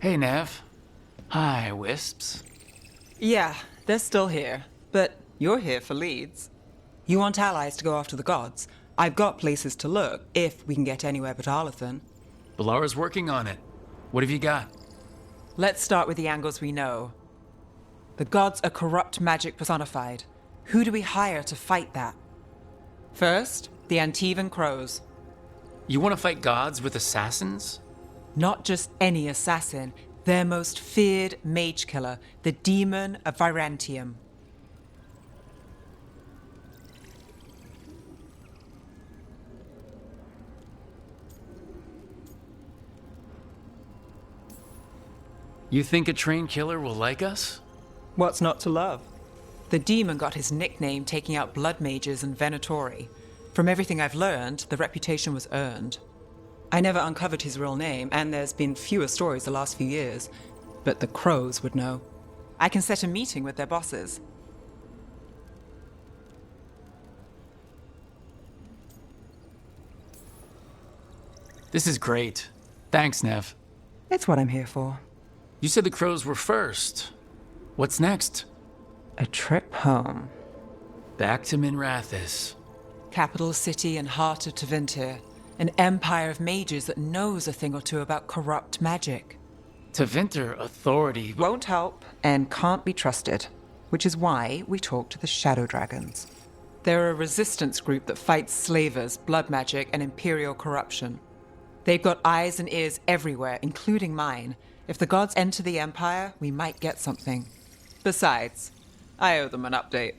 Hey, Nev. Hi, Wisps. Yeah, they're still here. But you're here for leads. You want allies to go after the gods? I've got places to look, if we can get anywhere but Arlathan. Balara's working on it. What have you got? Let's start with the angles we know. The gods are corrupt magic personified. Who do we hire to fight that? First, the Antivan Crows. You want to fight gods with assassins? Not just any assassin, their most feared mage killer, the Demon of Virantium. You think a trained killer will like us? What's not to love? The demon got his nickname taking out blood mages and Venatori. From everything I've learned, the reputation was earned. I never uncovered his real name, and there's been fewer stories the last few years. But the Crows would know. I can set a meeting with their bosses. This is great. Thanks, Nev. It's what I'm here for. You said the crows were first. What's next? A trip home. Back to Minrathous. Capital city and heart of Tevinter. An empire of mages that knows a thing or two about corrupt magic. Tevinter authority won't help and can't be trusted, which is why we talk to the Shadow Dragons. They're a resistance group that fights slavers, blood magic, and imperial corruption. They've got eyes and ears everywhere, including mine. If the gods enter the Empire, we might get something. Besides, I owe them an update.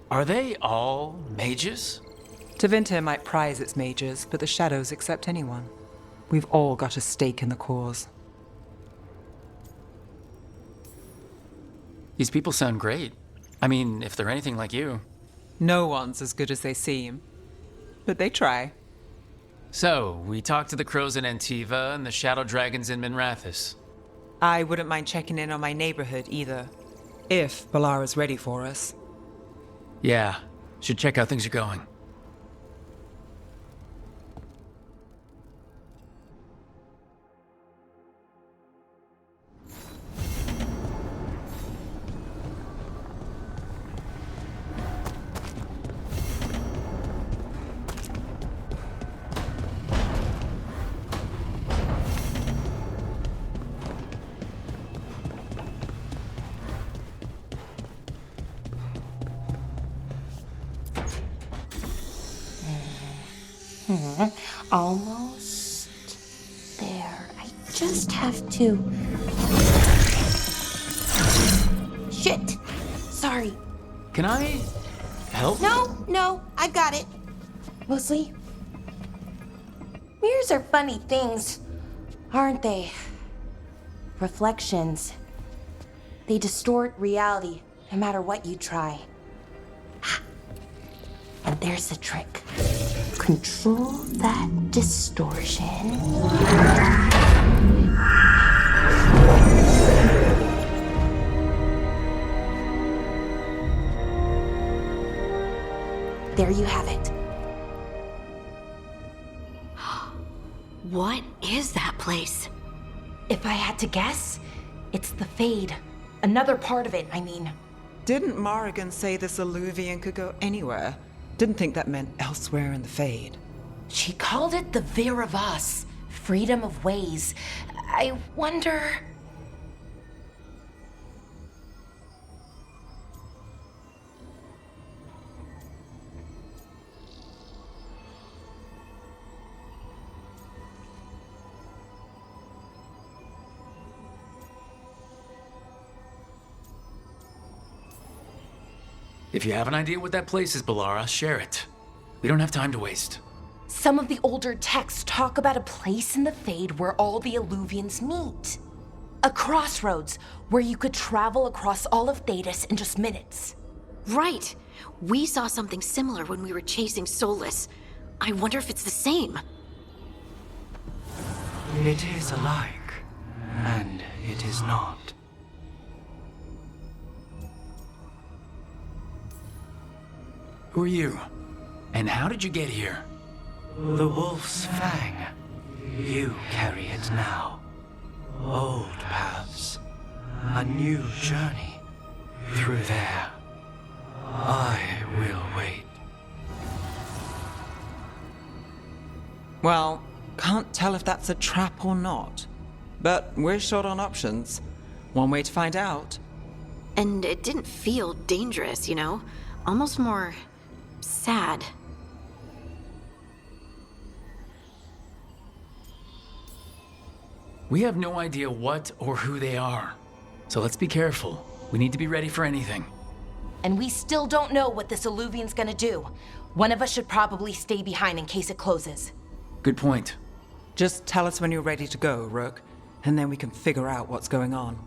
Are they all mages? Tevinter might prize its mages, but the Shadows accept anyone. We've all got a stake in the cause. These people sound great. I mean, if they're anything like you. No one's as good as they seem. But they try. So, we talked to the crows in Antiva and the Shadow Dragons in Minrathous. I wouldn't mind checking in on my neighborhood either. If Balara's ready for us. Yeah, should check how things are going. Almost there. I just have to... Shit! Sorry. Can I help? No, I've got it. Mostly, mirrors are funny things, aren't they? Reflections. They distort reality, no matter what you try. And there's the trick. Control that distortion. There you have it. What is that place? If I had to guess, it's the Fade. Another part of it, I mean. Didn't Morrigan say this Illuvian could go anywhere? Didn't think that meant elsewhere in the Fade. She called it the Viravas, freedom of ways. I wonder... If you have an idea what that place is, Balara, share it. We don't have time to waste. Some of the older texts talk about a place in the Fade where all the Illuvians meet. A crossroads where you could travel across all of Thedas in just minutes. Right. We saw something similar when we were chasing Solus. I wonder if it's the same. It is alike, and it is not. Who are you? And how did you get here? The Wolf's Fang. You carry it now. Old paths. A new journey. Through there. I will wait. Well, can't tell if that's a trap or not. But we're short on options. One way to find out. And it didn't feel dangerous, you know? Almost more... sad. We have no idea what or who they are. So let's be careful. We need to be ready for anything. And we still don't know what this Illuvian's gonna do. One of us should probably stay behind in case it closes. Good point. Just tell us when you're ready to go, Rook, and then we can figure out what's going on.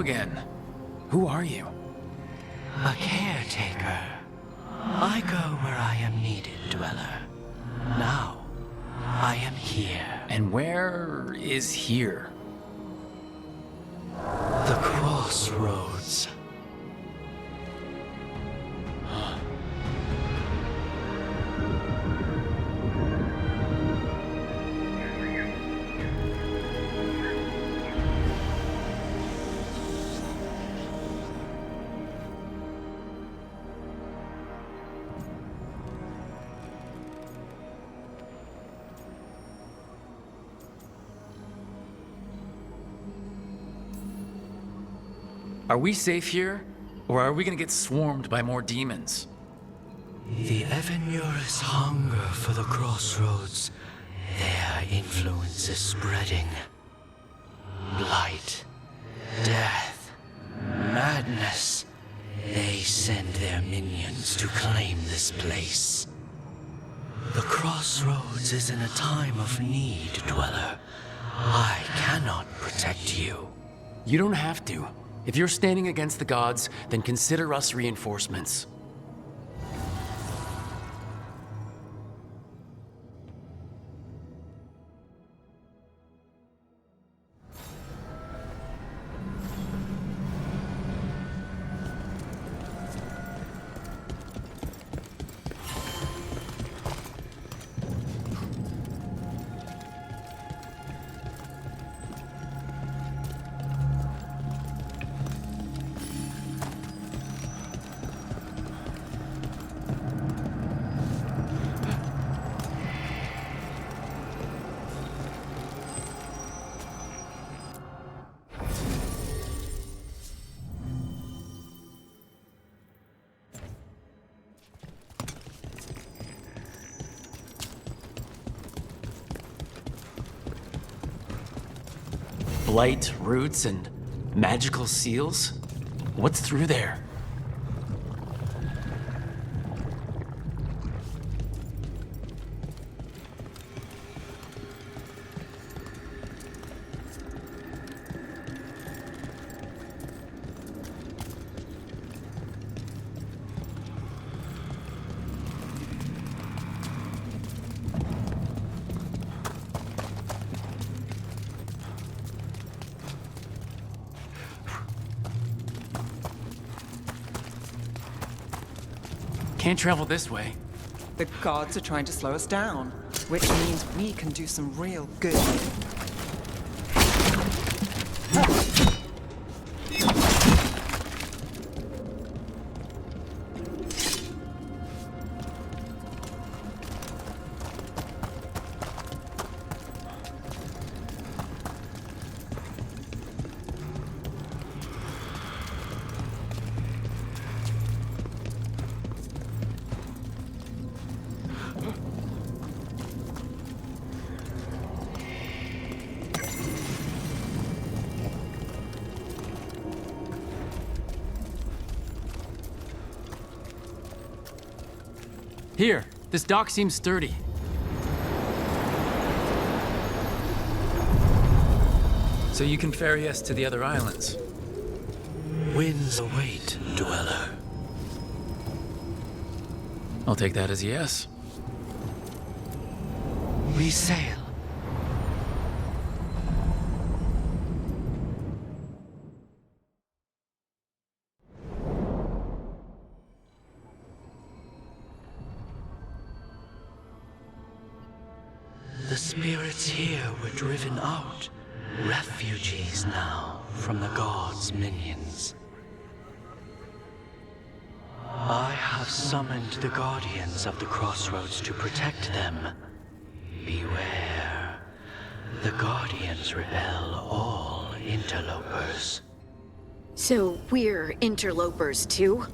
again. Who are you? A caretaker. I go where I am needed, Dweller. Now, I am here. And where is here? The crossroads. Are we safe here? Or are we gonna get swarmed by more demons? The Evenurus hunger for the crossroads. Their influence is spreading. Blight, death, madness. They send their minions to claim this place. The crossroads is in a time of need, Dweller. I cannot protect you. You don't have to. If you're standing against the gods, then consider us reinforcements. Blight, roots, and magical seals? What's through there? Can't travel this way. The gods are trying to slow us down, which means we can do some real good. Here, this dock seems sturdy. So you can ferry us to the other islands. Winds await, Dweller. I'll take that as a yes. We sail. The spirits here were driven out. Refugees now from the gods' minions. I have summoned the guardians of the crossroads to protect them. Beware. The guardians repel all interlopers. So we're interlopers too?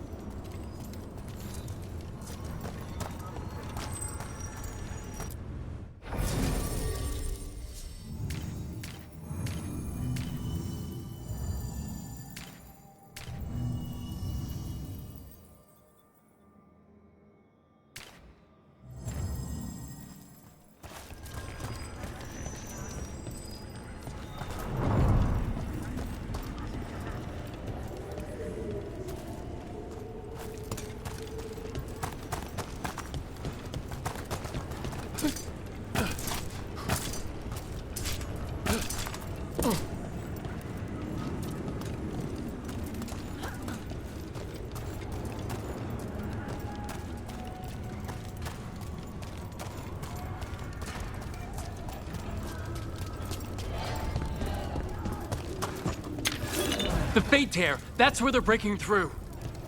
The Fade Tear! That's where they're breaking through!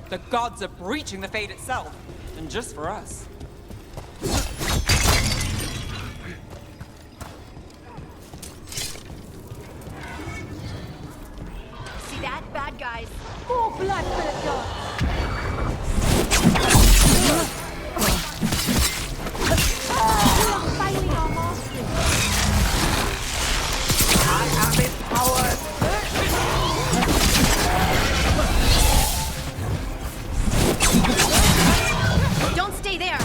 The gods are breaching the Fade itself, and just for us. See that? Bad guys. More blood for the gods! We are failing our masters. I am empowered! Don't stay there.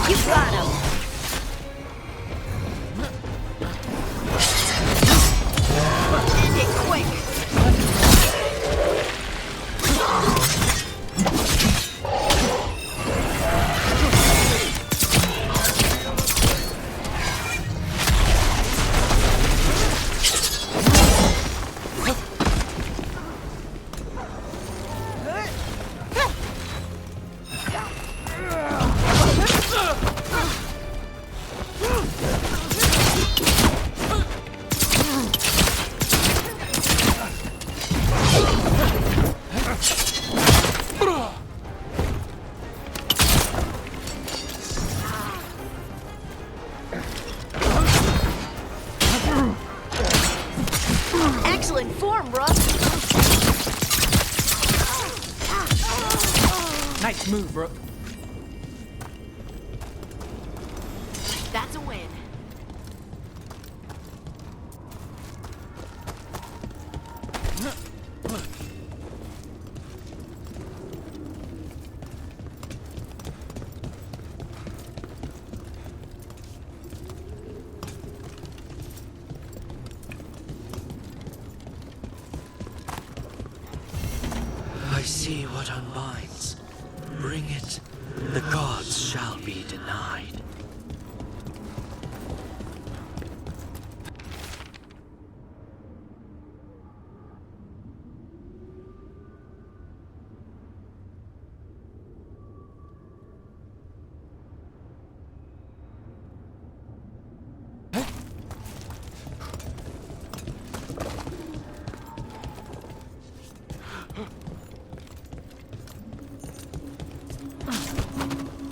You got him. End it quick. Excellent form, Ruff. Nice move, Rook. That's a win. I see what unbinds. Bring it. The gods shall be denied.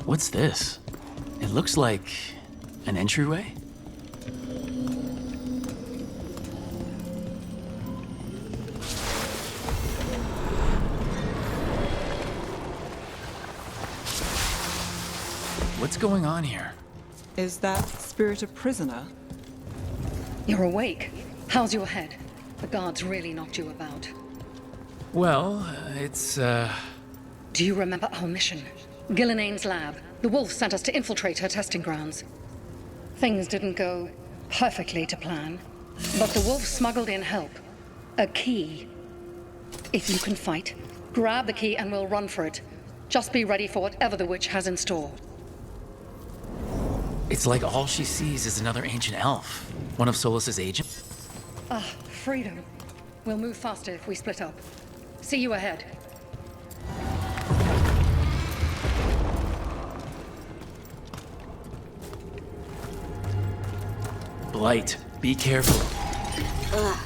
What's this? It looks like an entryway? What's going on here? Is that spirit a prisoner? You're awake. How's your head? The guards really knocked you about. Well, it's, Do you remember our mission? Gillenane's lab. The wolf sent us to infiltrate her testing grounds. Things didn't go perfectly to plan, but the wolf smuggled in help. A key. If you can fight, grab the key and we'll run for it. Just be ready for whatever the witch has in store. It's like all she sees is another ancient elf. One of Solus's agents? Ah, freedom. We'll move faster if we split up. See you ahead. Blight, be careful. Ugh.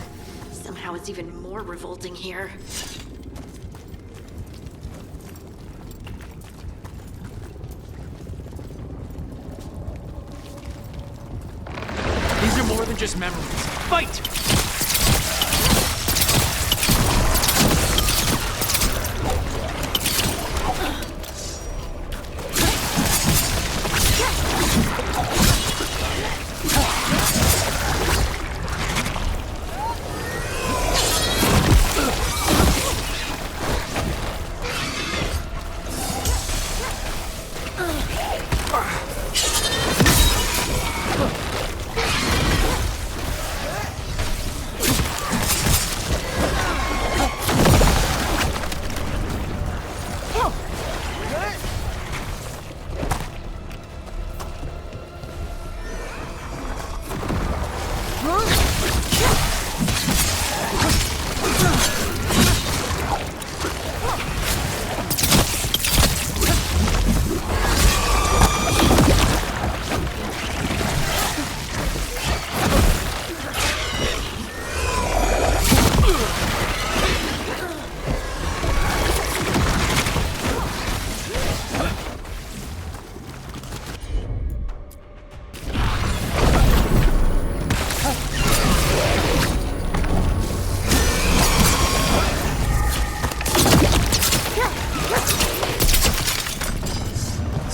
Somehow it's even more revolting here. These are more than just memories. Fight!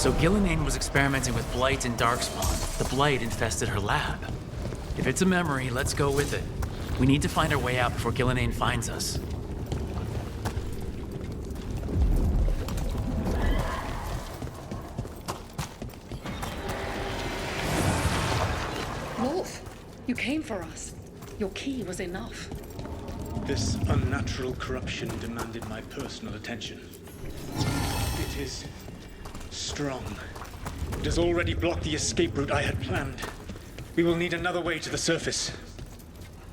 So Gillenane was experimenting with Blight and Darkspawn. The Blight infested her lab. If it's a memory, let's go with it. We need to find our way out before Gillenane finds us. Wolf, you came for us. Your key was enough. This unnatural corruption demanded my personal attention. It is strong. It has already blocked the escape route I had planned. We will need another way to the surface.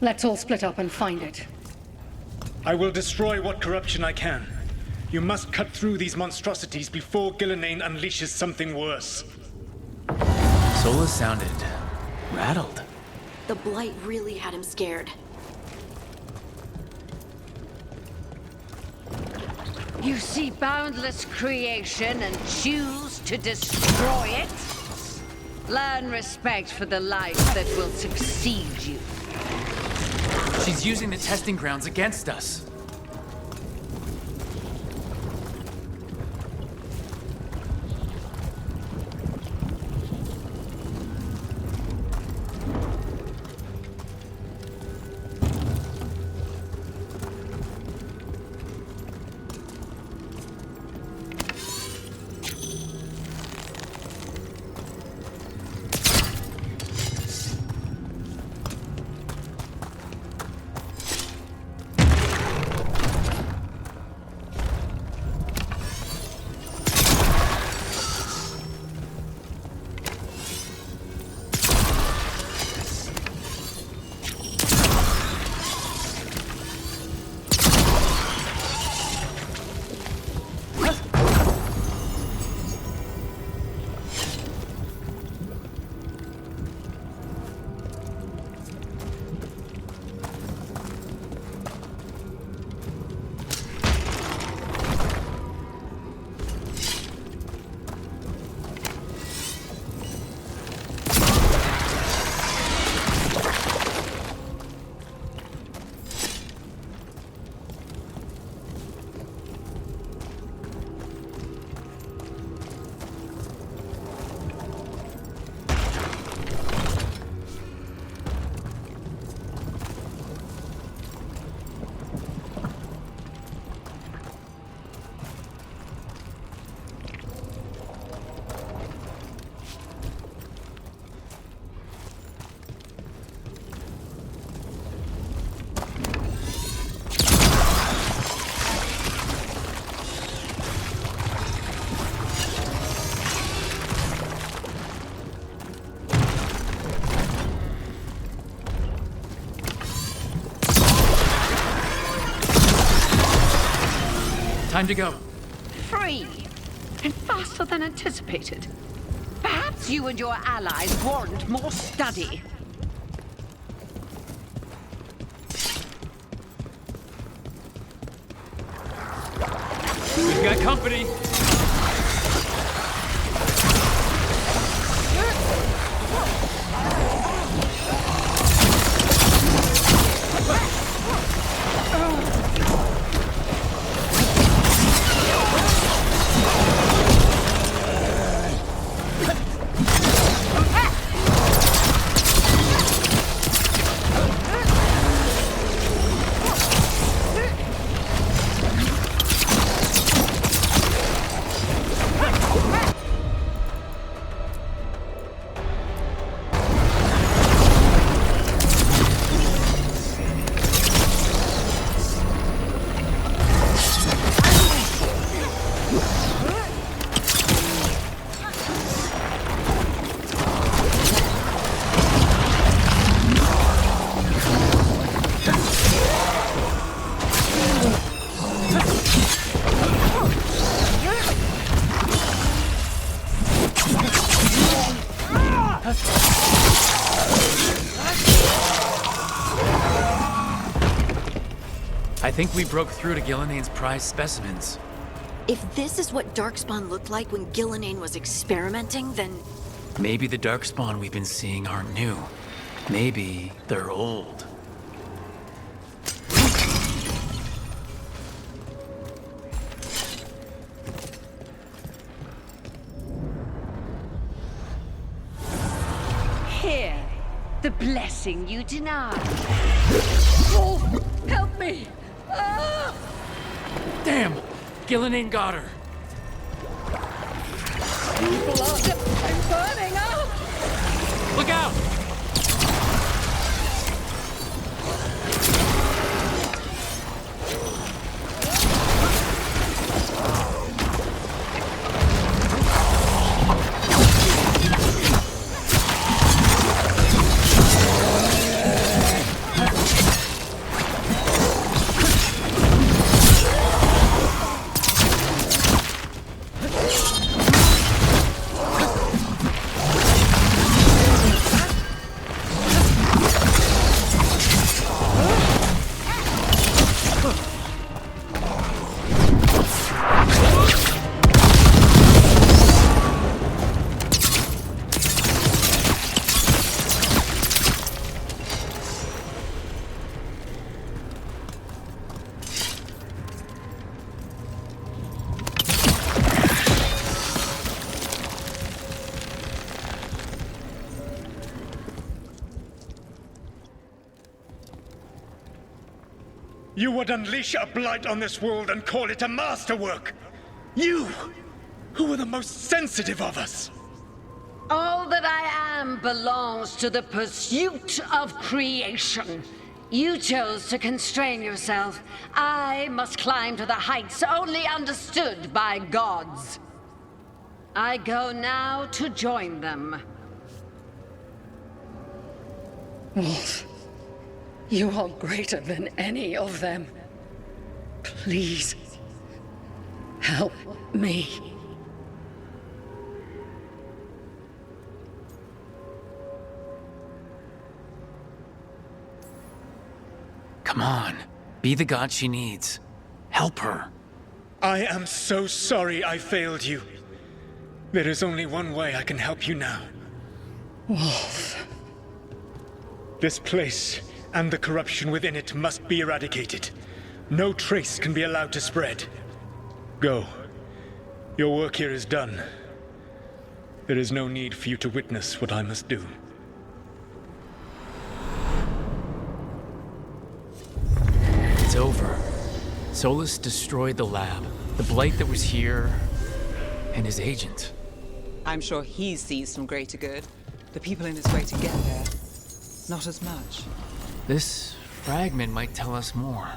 Let's all split up and find it. I will destroy what corruption I can. You must cut through these monstrosities before Gillenane unleashes something worse. Solus sounded rattled. The Blight really had him scared. You see boundless creation and choose to destroy it? Learn respect for the life that will succeed you. She's using the testing grounds against us. Time to go. Free! And faster than anticipated. Perhaps you and your allies warrant more study. We've got company. I think we broke through to Gillenane's prized specimens. If this is what Darkspawn looked like when Gillenane was experimenting, then... Maybe the Darkspawn we've been seeing aren't new. Maybe they're old. The blessing you denied. Wolf, help me! Ah! Damn! Gillenane got her. Blood! I'm burning up! Look out! You would unleash a blight on this world and call it a masterwork! You, who were the most sensitive of us! All that I am belongs to the pursuit of creation. You chose to constrain yourself. I must climb to the heights only understood by gods. I go now to join them. Wolf, you are greater than any of them. Please, help me. Come on. Be the god she needs. Help her. I am so sorry I failed you. There is only one way I can help you now. Wolf. This place and the corruption within it must be eradicated. No trace can be allowed to spread. Go. Your work here is done. There is no need for you to witness what I must do. It's over. Solus destroyed the lab, the blight that was here, and his agent. I'm sure he sees some greater good. The people in his way to get there, not as much. This fragment might tell us more.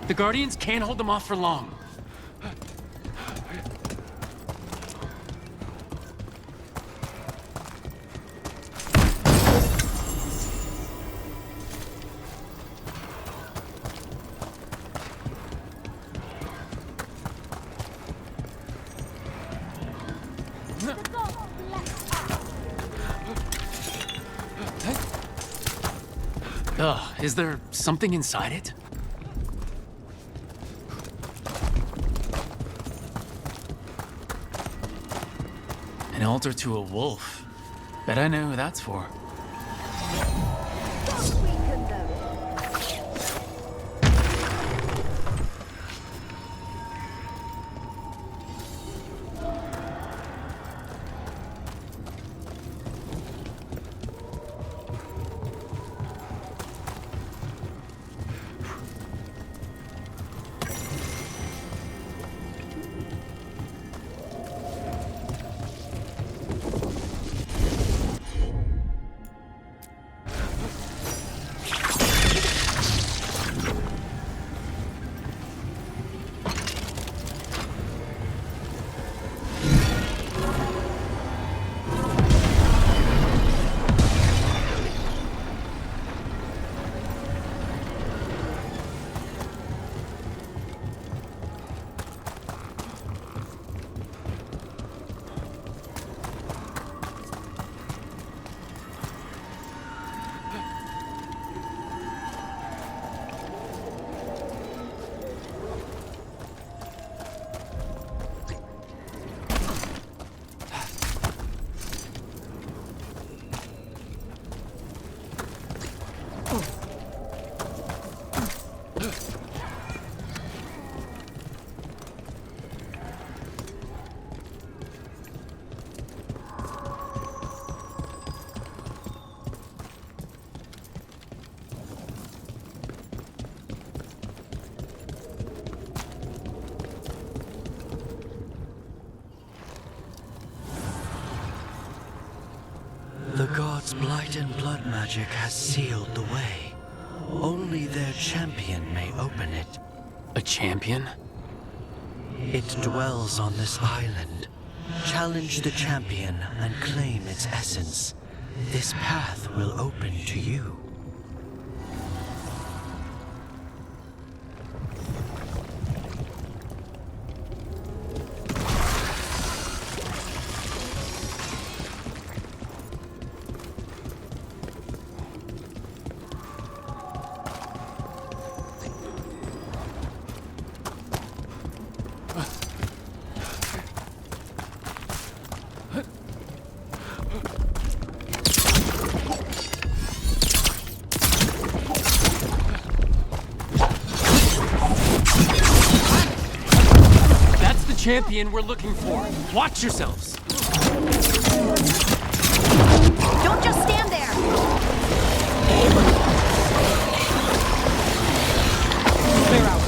The Guardians can't hold them off for long. Ugh, is there something inside it? An altar to a wolf. Bet I know who that's for. The gods' blight and blood magic has sealed the way. Only their champion may open it. A champion? It dwells on this island. Challenge the champion and claim its essence. This path will open to you. Champion we're looking for. Watch yourselves. Don't just stand there. Clear out.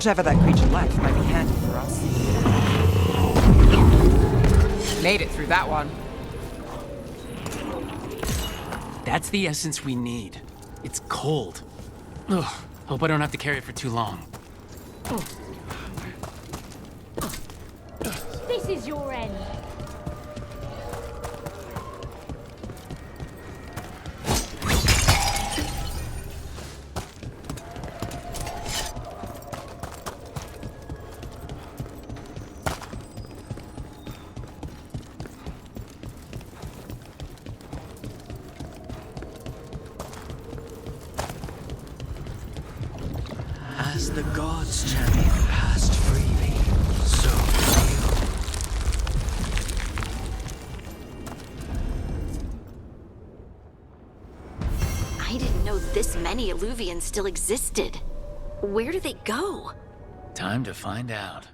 Whatever that creature left might be handy for us. Made it through that one. That's the essence we need. It's cold. Ugh, hope I don't have to carry it for too long. This is your end. As the gods champion passed freely, so I didn't know this many Illuvians still existed. Where do they go? Time to find out.